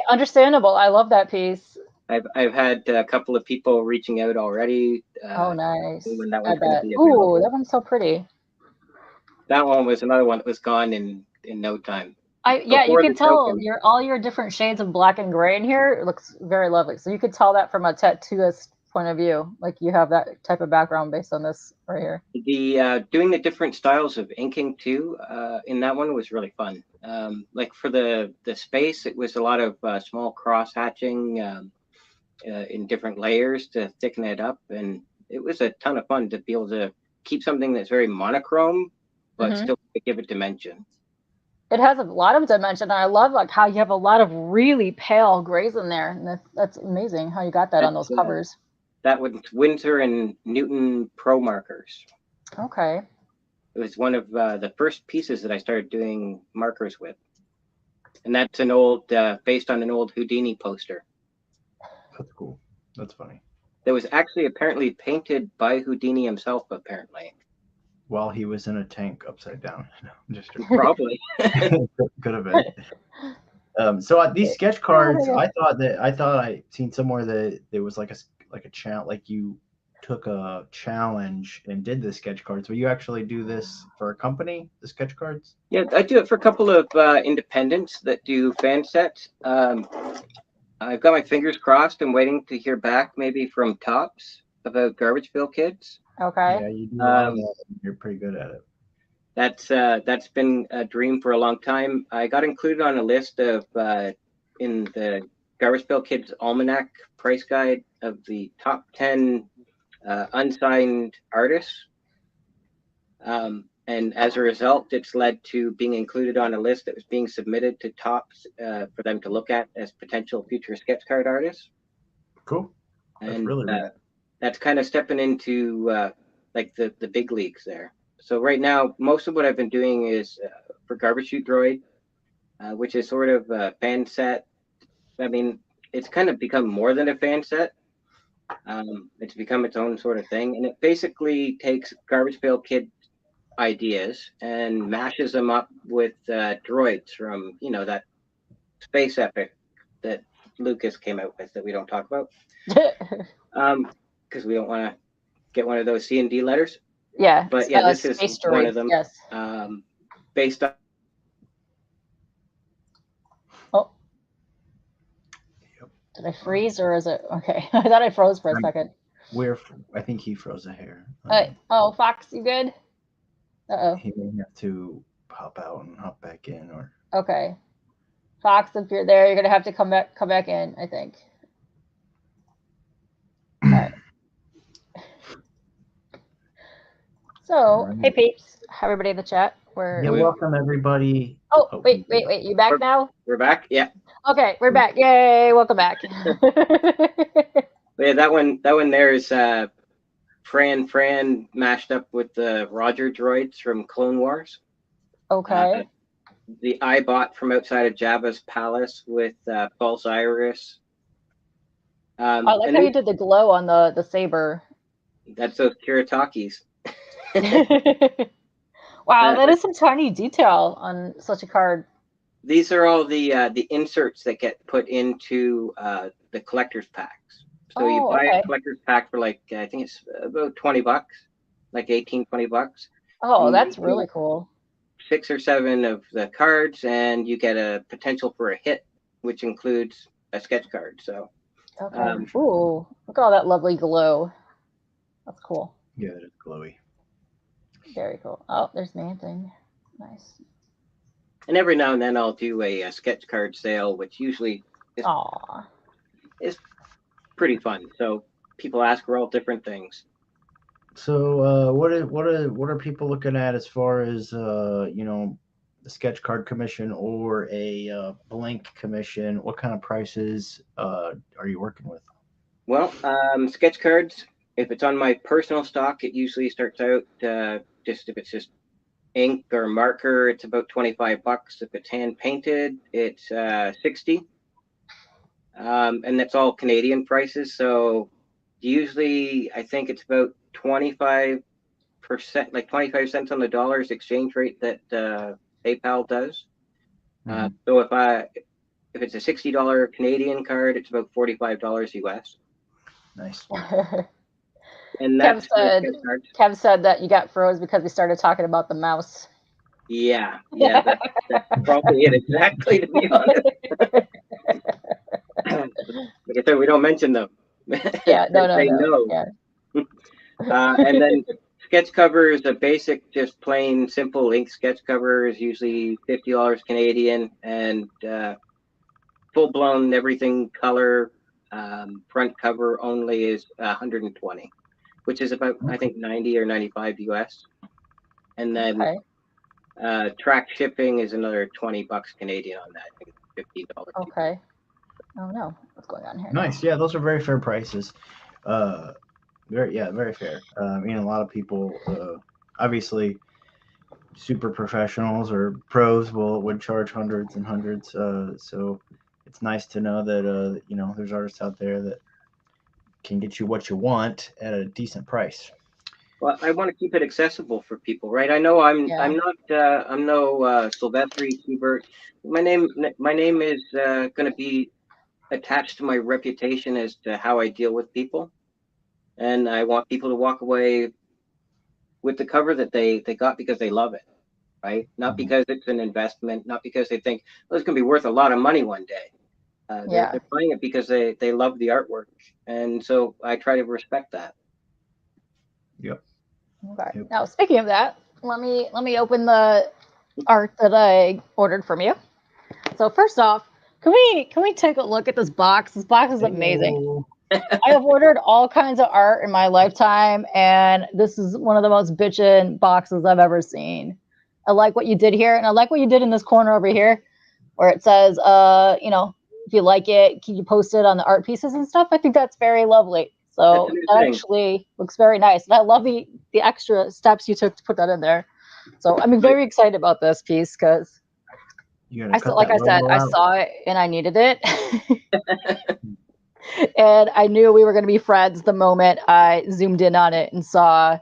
understandable. I love that piece. I've had a couple of people reaching out already. Oh, nice. When that I one's going to bet. be Ooh, available. that one's so pretty. That one was another one that was gone in no time. Yeah, you Before can the tell token. all your different shades of black and gray in here. It looks very lovely. So you could tell that from a tattooist point of view. Like you have that type of background based on this right here. The doing the different styles of inking too in that one was really fun. Like for the space, it was a lot of small cross hatching in different layers to thicken it up, and it was a ton of fun to be able to keep something that's very monochrome, but still give it dimension. It has a lot of dimension. And I love like how you have a lot of really pale grays in there. And that's amazing how you got that on those covers. That was Windsor and Newton Pro markers. Okay. It was one of the first pieces that I started doing markers with. And that's an old, based on an old Houdini poster. That's cool. That's funny. That was actually apparently painted by Houdini himself, apparently. While he was in a tank upside down. No, just probably could have been. So these sketch cards, I thought I seen somewhere that there was like a challenge, like you took a challenge and did the sketch cards. Will you actually do this for a company, the sketch cards? Yeah, I do it for a couple of independents that do fan sets. I've got my fingers crossed. I'm waiting to hear back maybe from Tops about Garbageville Kids. Okay. Yeah, you do all that. You're pretty good at it. That's been a dream for a long time. I got included on a list of in the Garbageville Kids Almanac price guide of the top 10 unsigned artists. And as a result, it's led to being included on a list that was being submitted to Tops for them to look at as potential future sketch card artists. Cool. That's and really good. That's kind of stepping into like the big leagues there. So right now, most of what I've been doing is for Garbage Chute Droid, which is sort of a fan set. I mean, it's kind of become more than a fan set. It's become its own sort of thing, and it basically takes Garbage Pail Kid ideas and mashes them up with droids from that space epic that Lucas came out with that we don't talk about because we don't want to get one of those C&D letters. Yeah, but yeah, this is one of them. Yes. Based on. Oh. Did I freeze or is it okay? I thought I froze for a second. I think he froze a hair. Oh, Fox, you good? He may have to pop out and hop back in, or. Okay, Fox, if you're there, you're gonna have to come back in, I think. All right. So, hey peeps, everybody in the chat. Welcome everybody. Oh, wait, you back now? We're back, yeah. Okay, we're back. Yay, welcome back. Yeah, that one there is Fran mashed up with the Roger droids from Clone Wars. Okay. The Eyebot from outside of Jabba's palace with False Iris. I like how you did the glow on the saber. That's those Kiratakis. Wow, that is some tiny detail on such a card. These are all the inserts that get put into the collector's packs. So you buy a collector's pack for like, I think it's about $20, like $18-20. Oh, that's really cool. 6 or 7 of the cards, and you get a potential for a hit, which includes a sketch card. So. Okay. Ooh, look at all that lovely glow. That's cool. Yeah, it's glowy. Very cool. Oh, there's Manting. Nice. And every now and then I'll do a sketch card sale, which usually is pretty fun. So people ask for all different things. So what are people looking at as far as sketch card commission or a blank commission, what kind of prices are you working with? Well, sketch cards, if it's on my personal stock, it usually starts out just if it's just ink or marker, it's about $25. If it's hand painted, it's 60. And that's all Canadian prices. So usually I think it's about 25%, like 25 cents on the dollar is exchange rate that PayPal does. So if it's a $60 Canadian card, it's about $45 US. Nice. And that's Kev said that you got froze because we started talking about the mouse. Yeah, that's probably it exactly, to be honest. Like I said, we don't mention them. Yeah, no. Yeah. And then sketch cover is a basic, just plain simple ink sketch cover is usually $50 Canadian, and full blown everything color front cover only is 120, which is about I think 90 or 95 US. And then track shipping is another $20 Canadian on that. I think $50. Okay. Oh no, what's going on here? Nice. Yeah, those are very fair prices. Very fair. A lot of people, obviously, super professionals or pros would charge hundreds and hundreds. So it's nice to know that there's artists out there that can get you what you want at a decent price. Well, I want to keep it accessible for people, right? I know I'm no Silvestri Kubert. My name is going to be attached to my reputation as to how I deal with people, and I want people to walk away with the cover that they got because they love it, right? Not because it's an investment, not because they think, well, it's going to be worth a lot of money one day. They're buying it because they love the artwork, and so I try to respect that. Yep. Okay. Yep. Now, speaking of that, let me open the art that I ordered from you. So first off, can we take a look at this box? This box is amazing. I have ordered all kinds of art in my lifetime, and this is one of the most bitchin' boxes I've ever seen. I like what you did here, and I like what you did in this corner over here, where it says, if you like it, can you post it on the art pieces and stuff? I think that's very lovely. So that actually looks very nice. And I love the extra steps you took to put that in there. So I'm very excited about this piece because I saw it and I needed it. And I knew we were going to be friends the moment I zoomed in on it and saw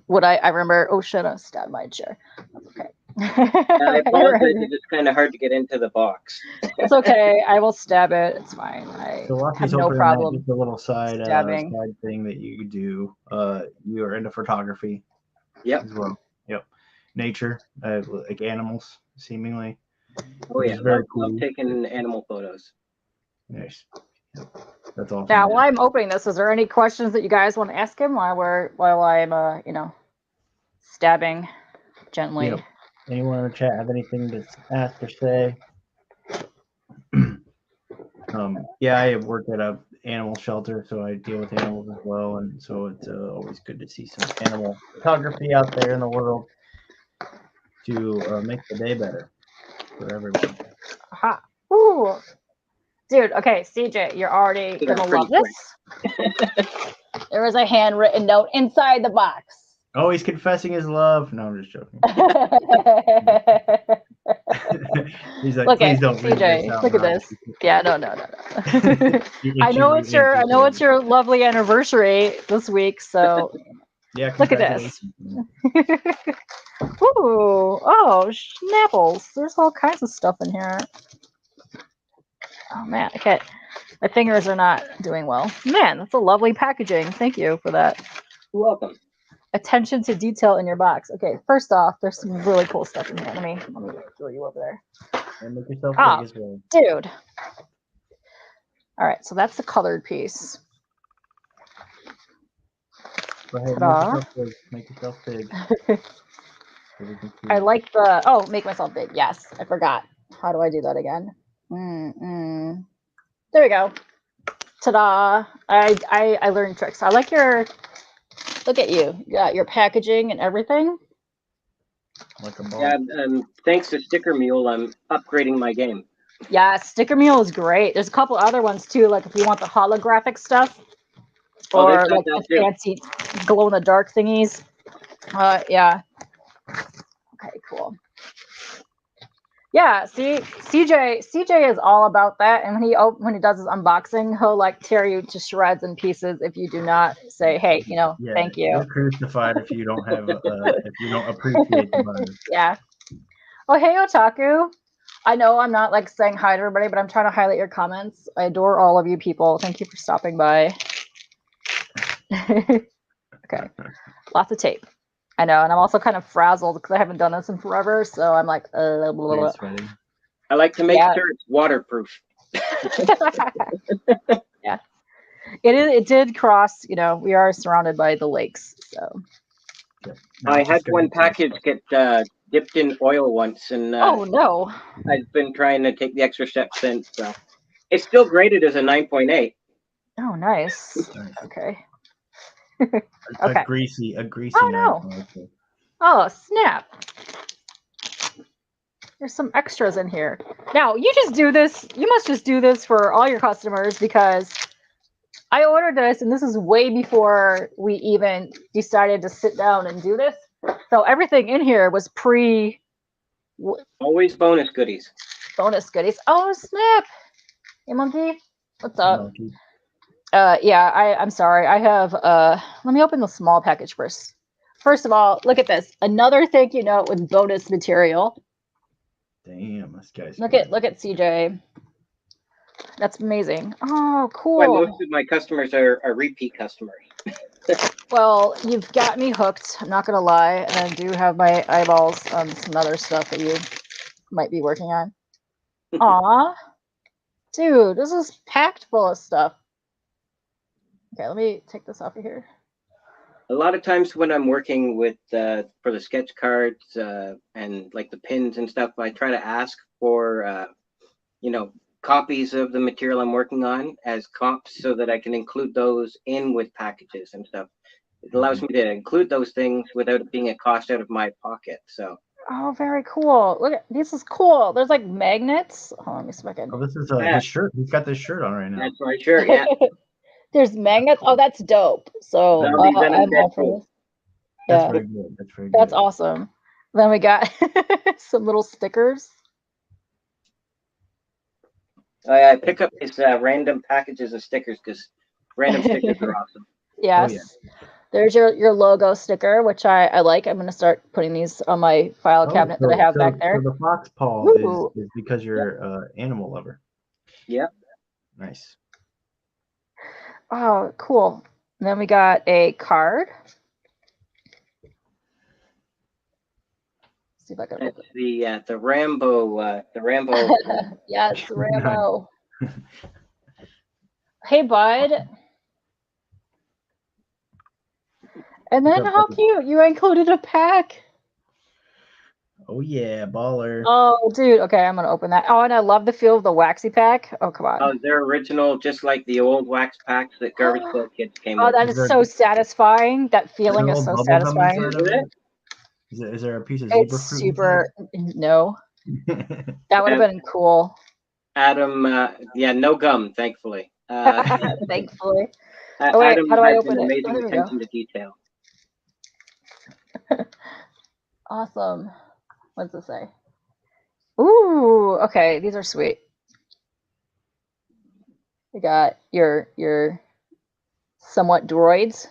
what I remember. Oh shit, I stabbed my chair. That's okay. I apologize. It's kind of hard to get into the box. It's okay. I will stab it. It's fine. I have no problem. Just a little side thing that you do. You are into photography. Yep. As well. Yep. Nature, like animals, seemingly. Oh yeah, very cool. Love taking animal photos. Nice. Yep. That's awesome. Now, while I'm opening this, is there any questions that you guys want to ask him while I'm stabbing gently? Yep. Anyone in the chat have anything to ask or say? I work at a animal shelter, so I deal with animals as well, and so it's always good to see some animal photography out there in the world to make the day better for everyone. Aha! Ooh, dude. Okay, CJ, you're already gonna love this. There is a handwritten note inside the box. Oh, he's confessing his love. No, I'm just joking. He's like, look please don't CJ. Look at this. Yeah, no. I know it's your lovely anniversary this week, so yeah. Look at this. Ooh, oh, schnapples. There's all kinds of stuff in here. Oh man, okay. My fingers are not doing well. Man, that's a lovely packaging. Thank you for that. You're welcome. Attention to detail in your box. Okay, first off, there's some really cool stuff in here. Let me throw you over there. And make yourself big as well. Dude. All right, so that's the colored piece. Go ahead, make yourself big. I like the make myself big. Yes, I forgot. How do I do that again? There we go. Ta-da! I learned tricks. I like your. Look at you. You got your packaging and everything. like a ball. Yeah, thanks to Sticker Mule, I'm upgrading my game. Yeah, Sticker Mule is great. There's a couple other ones too, like if you want the holographic stuff Oh, they've or got like that the too. fancy glow in the dark thingies. Yeah. Okay, cool. Yeah, see, CJ is all about that, and when he does his unboxing, he'll like tear you to shreds and pieces if you do not say, "Hey, Yeah, thank you." You're crucified if you don't have if you don't appreciate the butter. Yeah. Oh, hey, Otaku. I know I'm not like saying hi to everybody, but I'm trying to highlight your comments. I adore all of you people. Thank you for stopping by. Okay, lots of tape. I know, and I'm also kind of frazzled because I haven't done this in forever, so I'm like, blah, blah, blah. Sweating. I like to make Yeah. sure it's waterproof. Yeah, it did cross. We are surrounded by the lakes, so. Yep. I had one package get dipped in oil once, and Oh no! I've been trying to take the extra step since. So it's still graded as a 9.8. Oh, nice. Nice. Okay. A Okay. greasy Oh no! 9.8. Oh snap! There's some extras in here. Now you just do this. You must just do this for all your customers because I ordered this, and this is way before we even decided to sit down and do this. So everything in here was Always bonus goodies. bonus goodies. Oh snap! Hey monkey, what's up? Monkey. Yeah, I'm sorry. I have let me open the small package first. First of all, look at this. Another thank you note with bonus material. Damn, this guy's Look good. at CJ. That's amazing. Oh, Why cool. most of my customers are repeat customers. Well, you've got me hooked. I'm not gonna lie, and I do have my eyeballs on some other stuff that you might be working on. Aw, dude, this is packed full of stuff. Okay, let me take this off of here. A lot of times when I'm working with for the sketch cards and like the pins and stuff, I try to ask for copies of the material I'm working on as comps so that I can include those in with packages and stuff. It allows me to include those things without it being a cost out of my pocket. So. Oh, very cool. Look at this is cool. There's like magnets. Hold on, let me see if I can. Oh, this is his shirt. He's got this shirt on right now. That's my shirt, yeah. There's magnets. Oh, that's dope. So That'll be Venom I'm all for Deadpool. this. That's Yeah, very good. That's very good. that's awesome. Then we got some little stickers. I pick up these random packages of stickers because random stickers are awesome. Yes. Oh, yeah. There's your logo sticker, which I like. I'm going to start putting these on my file cabinet that I have back there. So the fox paw is because you're an animal lover. Yep. Nice. Oh, cool. And then we got a card. See if I can open it. The Rambo. Yes, Rambo. Hey, bud. And then how cute, you included a pack. Oh yeah, baller. Oh, dude. Okay, I'm gonna open that. Oh, and I love the feel of the waxy pack. Oh, come on. Oh, they're original, just like the old wax packs that Garbage Pail Kids came with. Oh, that is so satisfying. That feeling is so satisfying. Is there a piece of zebra fruit? Super. No. That would have been cool. Adam, no gum, thankfully. Thankfully. Oh, wait, Adam how do I has open an it? amazing There we attention go. to detail. Awesome. What's it say? Ooh, okay, these are sweet. You got your somewhat droids.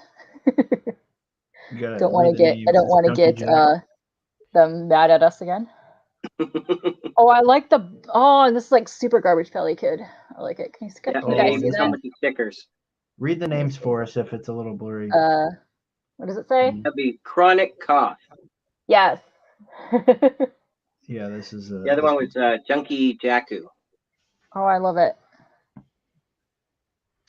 Don't want to get. I don't want to get them mad at us again. Oh, I like the. Oh, and this is like super Garbage Pail Kid. I like it. Can you guys see that? With the stickers. Read the names for us if it's a little blurry. What does it say? That'd be Chronic Cough. Yes. Yeah, this is. The other one was Junkie Jakku. Oh, I love it.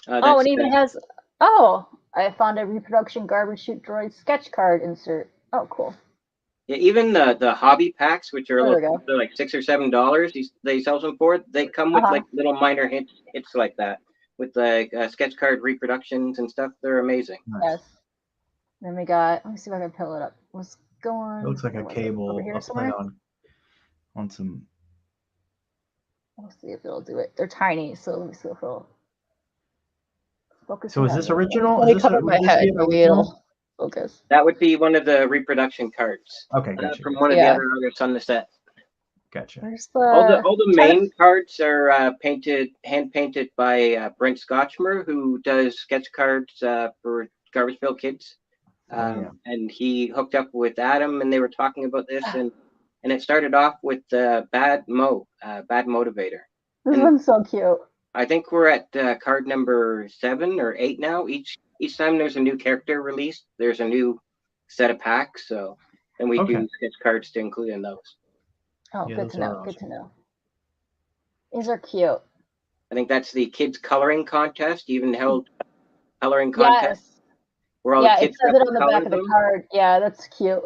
Oh, it even has. Oh, I found a reproduction garbage chute droid sketch card insert. Oh, cool. Yeah, even the hobby packs, which are they're like $6 or $7, they sell them for. They come with like little minor hits like that, with like sketch card reproductions and stuff. They're amazing. Yes. Then we got. Let me see if I can pull it up. going. It looks like a where was it? Over cable, here a play somewhere. on some. We'll see if it'll do it. They're tiny, so let me see if it'll focus. So is this original? Let Is me this cover my would this head. be an Maybe original? it'll focus. That would be one of the reproduction cards Okay, gotcha. from one of the other artists on the set. Gotcha. Where's the All the main cards are hand painted by Brent Scotchmer, who does sketch cards for Garbageville Kids. And he hooked up with Adam, and they were talking about this, and it started off with Bad Motivator. This one's so cute. I think we're at card number 7 or 8 now. Each time there's a new character released, there's a new set of packs. So, and we do sketch cards to include in those. Oh, Yeah, good to know. awesome. Good to know. These are cute. I think that's the kids coloring contest. Even held coloring contest. Yes. Where all the It kids says have it to on the color back of the them. card. Yeah, that's cute.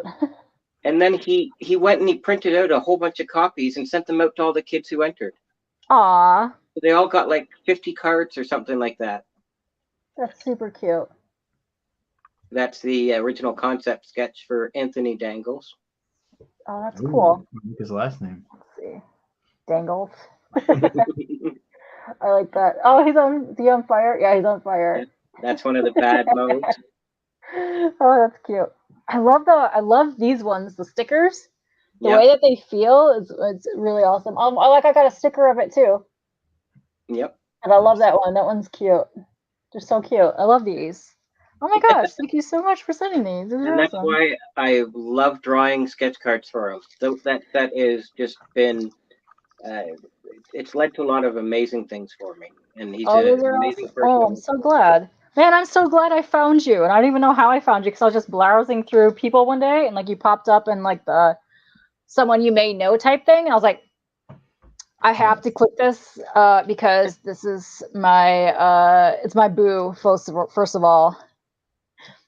And then he went and he printed out a whole bunch of copies and sent them out to all the kids who entered. Aw, They all got like 50 cards or something like that. that's super cute. That's the original concept sketch for Anthony Dangles. Oh, that's cool. His last name. Let's see. Dangles. I like that. Oh, is he on fire? Yeah, he's on fire. That's one of the bad modes. Oh, that's cute. I love these ones, the stickers. The Yep. way that they feel it's really awesome. I got a sticker of it too. Yep. And I love that one. That one's cute. They're so cute. I love these. Oh my gosh, thank you so much for sending these. These are And that's awesome. why I love drawing sketch cards for him. That has just been, it's led to a lot of amazing things for me. And he's an these are amazing awesome. person. Oh, I'm so glad. Man, I'm so glad I found you. And I don't even know how I found you because I was just browsing through people one day and like you popped up in like the someone you may know type thing. And I was like, I have to click this because this is my it's my boo first of all.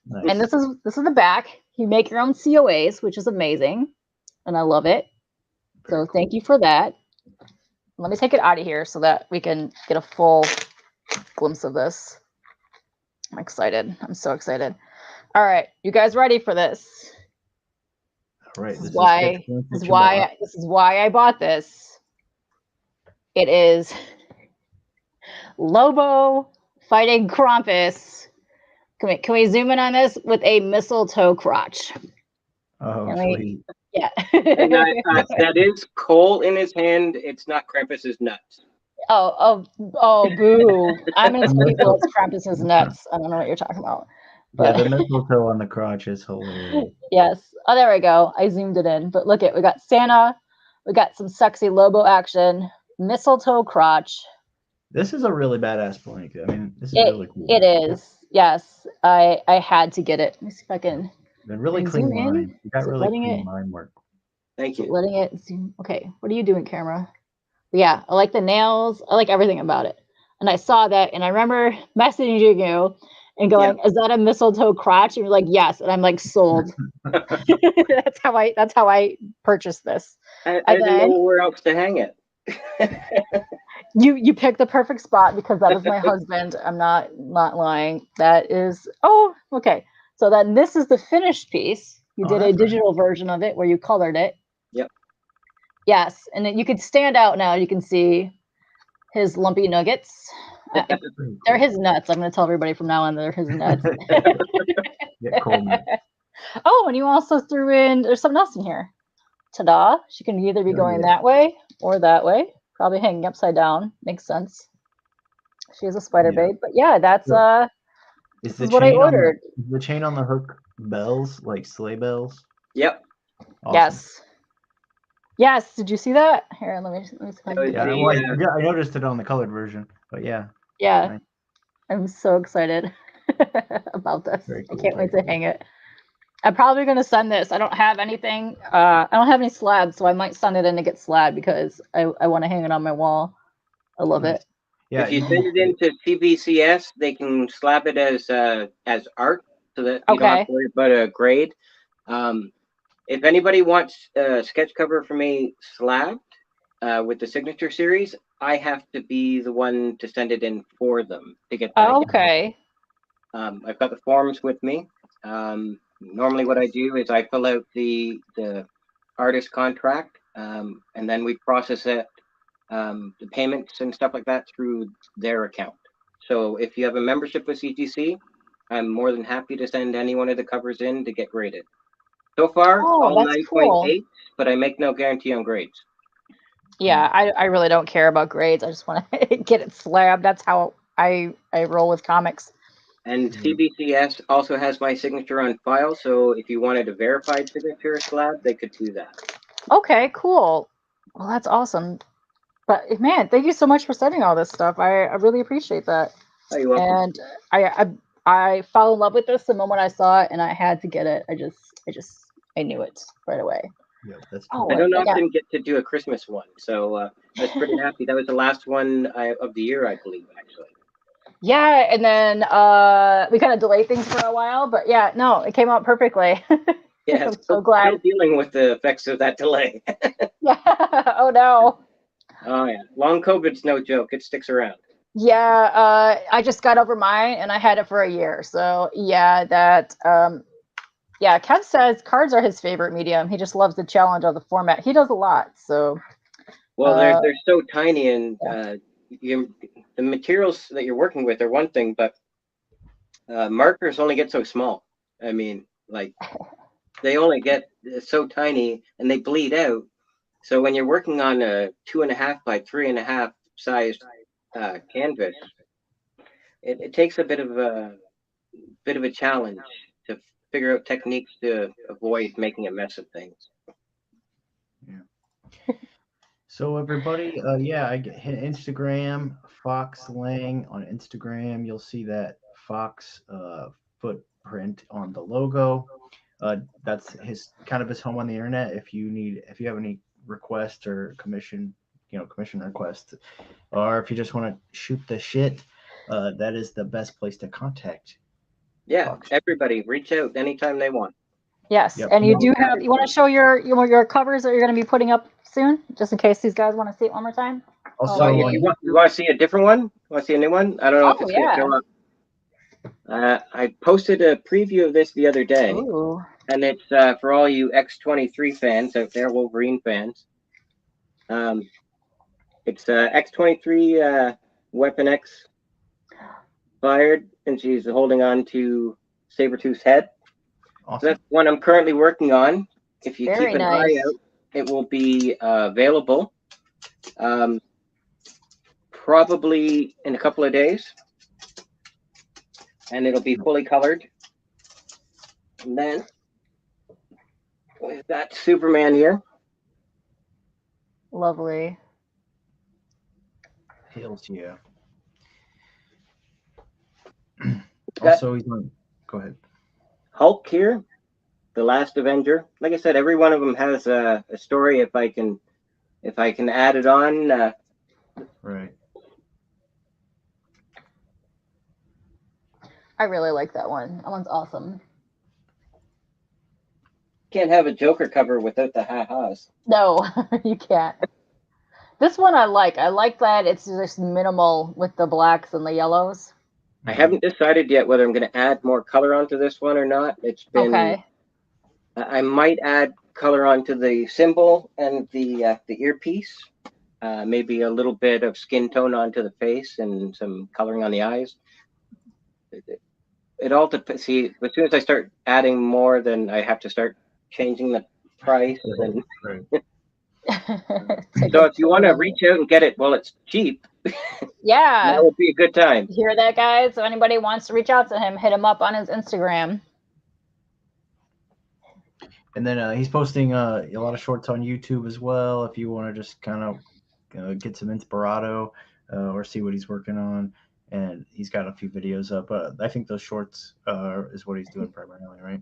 Nice. And this is the back. You make your own COAs, which is amazing, and I love it. So thank you for that. Let me take it out of here so that we can get a full glimpse of this. I'm excited. I'm so excited. All right, you guys ready for this? All right. This is why I bought this. It is Lobo fighting Krampus. Can we zoom in on this with a mistletoe crotch? Oh, sweet. Yeah. And that is coal in his hand. It's not Krampus's nuts. Oh, boo. I'm going to tell people it's Krampus's nuts. I don't know what you're talking about. But Yeah, the mistletoe on the crotch is hilarious. yes. Oh, there we go. I zoomed it in. But look we got Santa. We got some sexy Lobo action. Mistletoe crotch. This is a really badass blank. I mean, this is really cool. It is. Yes. I had to get it. Let me see if I can. Been really zoom clean in. line. You got Is it really letting clean it- line work. Thank you. Letting it zoom. Okay. What are you doing, camera? Yeah. I like the nails. I like everything about it. And I saw that and I remember messaging you and going, is that a mistletoe crotch? And you're like, yes. And I'm like, sold. That's how I purchased this. I didn't know where else to hang it. You picked the perfect spot because that is my husband. I'm not lying. That is okay. So then this is the finished piece. You did a digital version of it where you colored it. Yep. Yes, and then you could stand out now. You can see his lumpy nuggets. They're his nuts. I'm going to tell everybody from now on they're his nuts. Get cold. Oh, and you also threw in, there's something else in here. Ta-da. She can either be going that way or that way. Probably hanging upside down. Makes sense. She is a spider babe. But yeah, that's this is what I ordered. Is the chain on the hook bells, like sleigh bells? Yep. Awesome. Yes. Did you see that? Here, let me see. I noticed it on the colored version, but yeah. Yeah. Nice. I'm so excited about this. Very cool, I can't wait to hang it. I'm probably going to send this. I don't have anything. I don't have any slabs, so I might send it in to get slab because I want to hang it on my wall. I love it. Yeah, if you send it into CBCS, they can slab it as art, so that you don't have to worry about a grade. If anybody wants a sketch cover for me slabbed with the signature series, I have to be the one to send it in for them to get that. Okay. I've got the forms with me. Normally what I do is I fill out the artist contract, and then we process it, the payments and stuff like that through their account. So if you have a membership with CGC, I'm more than happy to send any one of the covers in to get graded. So far, all that's 9.8, cool. but I make no guarantee on grades. Yeah, I really don't care about grades. I just want to get it slabbed. That's how I roll with comics. And CBCS also has my signature on file, so if you wanted a verified signature slab, they could do that. Okay, cool. Well, that's awesome. But man, thank you so much for sending all this stuff. I really appreciate that. Oh, you're welcome. And I fell in love with this the moment I saw it, and I had to get it. I knew it right away. Yeah, that's Oh, I don't I got- often get to do a Christmas one, so I was pretty happy. That was the last one of the year, I believe, actually. Yeah, and then we kind of delayed things for a while, but yeah, no, it came out perfectly. Yeah, I'm so glad. Still dealing with the effects of that delay. Yeah. Oh no. Oh yeah, long COVID's no joke. It sticks around. Yeah, I just got over mine, and I had it for a year. So yeah, yeah. Kev says cards are his favorite medium. He just loves the challenge of the format. He does a lot. So. Well, they're so tiny, and the materials that you're working with are one thing, but markers only get so small. I mean, like they only get so tiny, and they bleed out. So when you're working on a 2.5 by 3.5 size canvas, it takes a bit of a challenge to figure out techniques to avoid making a mess of things. Yeah. So everybody, yeah, I hit Instagram, Fox Layng on Instagram. You'll see that Fox footprint on the logo. That's his home on the internet. If you have any requests or commission requests, or if you just want to shoot the shit, that is the best place to contact. Yeah, Fox. everybody reach out anytime they want. Yes, Yep. and you want to show your covers that you're going to be putting up soon, just in case these guys want to see it one more time. Also, you want to see a different one? Want to see a new one? I don't know if it's going to show up. I posted a preview of this the other day. Ooh. And it's for all you X-23 fans out there, Wolverine fans. It's X-23 Weapon X fired, and she's holding on to Sabretooth's head. Awesome. So that's one I'm currently working on. If you Very keep an nice. eye out, it will be available probably in a couple of days. And it'll be fully colored. And then we've got Superman here. Lovely. Hills, yeah. Also, he's on. Go ahead. Hulk here, the last Avenger. Like I said, every one of them has a story. If I can add it on. Right. I really like that one. That one's awesome. Can't have a Joker cover without the ha-has. No, you can't. This one I like. I like that it's just minimal with the blacks and the yellows. I haven't decided yet whether I'm going to add more color onto this one or not. It's been. Okay. I might add color onto the symbol and the earpiece. Maybe a little bit of skin tone onto the face and some coloring on the eyes. It all depends. See, as soon as I start adding more, then I have to start changing the price. And so if you want to reach out and get it while it's cheap, yeah, that would be a good time. You hear that, guys? So anybody wants to reach out to him, hit him up on his Instagram. And then he's posting a lot of shorts on YouTube as well. If you want to just kind of get some inspirato or see what he's working on. And he's got a few videos up. I think those shorts is what he's doing primarily, right?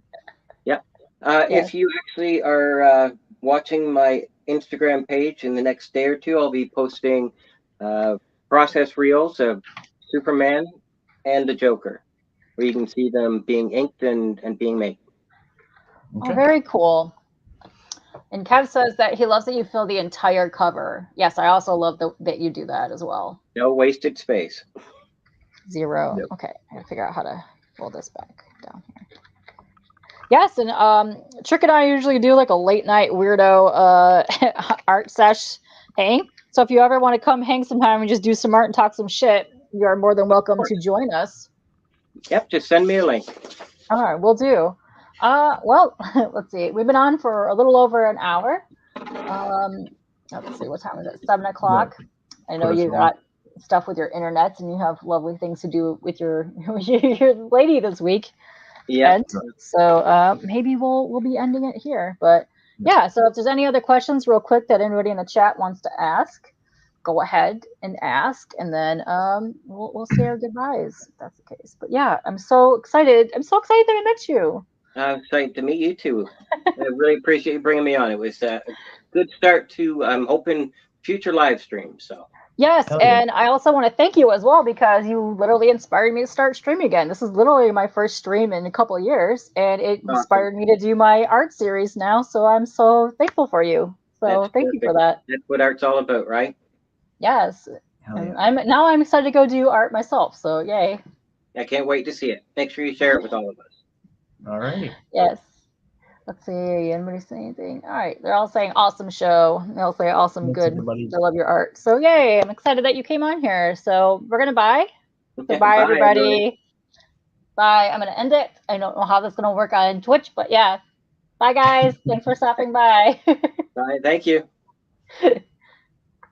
Yeah. If you actually are watching my Instagram page in the next day or two, I'll be posting process reels of Superman and the Joker, where you can see them being inked and being made. Okay. Oh, very cool. And Kev says that he loves that you fill the entire cover. Yes, I also love that you do that as well. No wasted space. 0. Yep. Okay, I gotta figure out how to fold this back down here. Yes, and Trick and I usually do like a late night weirdo art sesh hang. So if you ever want to come hang sometime and just do some art and talk some shit, you are more than welcome to join us. Yep, just send me a link. All right, we'll do. Well, let's see. We've been on for a little over an hour. Let's see, what time is it? 7 o'clock. I know you got stuff with your internet, and you have lovely things to do with your your lady this week. Yeah. So maybe we'll be ending it here. But yeah, so if there's any other questions real quick that anybody in the chat wants to ask, go ahead and ask, and then we'll say our goodbyes if that's the case. But yeah, I'm so excited. I'm so excited that I met you. I'm excited to meet you too. I really appreciate you bringing me on. It was a good start to, I'm hoping, future live streams. So. Yes, and I also want to thank you as well, because you literally inspired me to start streaming again. This is literally my first stream in a couple of years, and it inspired me to do my art series now. So I'm so thankful for you. So thank you for that. That's what art's all about, right? Yes. And I'm excited to go do art myself. So yay. I can't wait to see it. Make sure you share it with all of us. All right. Yes. Let's see. Anybody say anything? All right. They're all saying awesome show. They all say awesome, Thanks, good. everybody. I love your art. So yay. I'm excited that you came on here. So we're gonna bye. So bye everybody. Bye. I'm gonna end it. I don't know how this is gonna work on Twitch, but yeah. Bye guys. Thanks for stopping by. Bye. Thank you.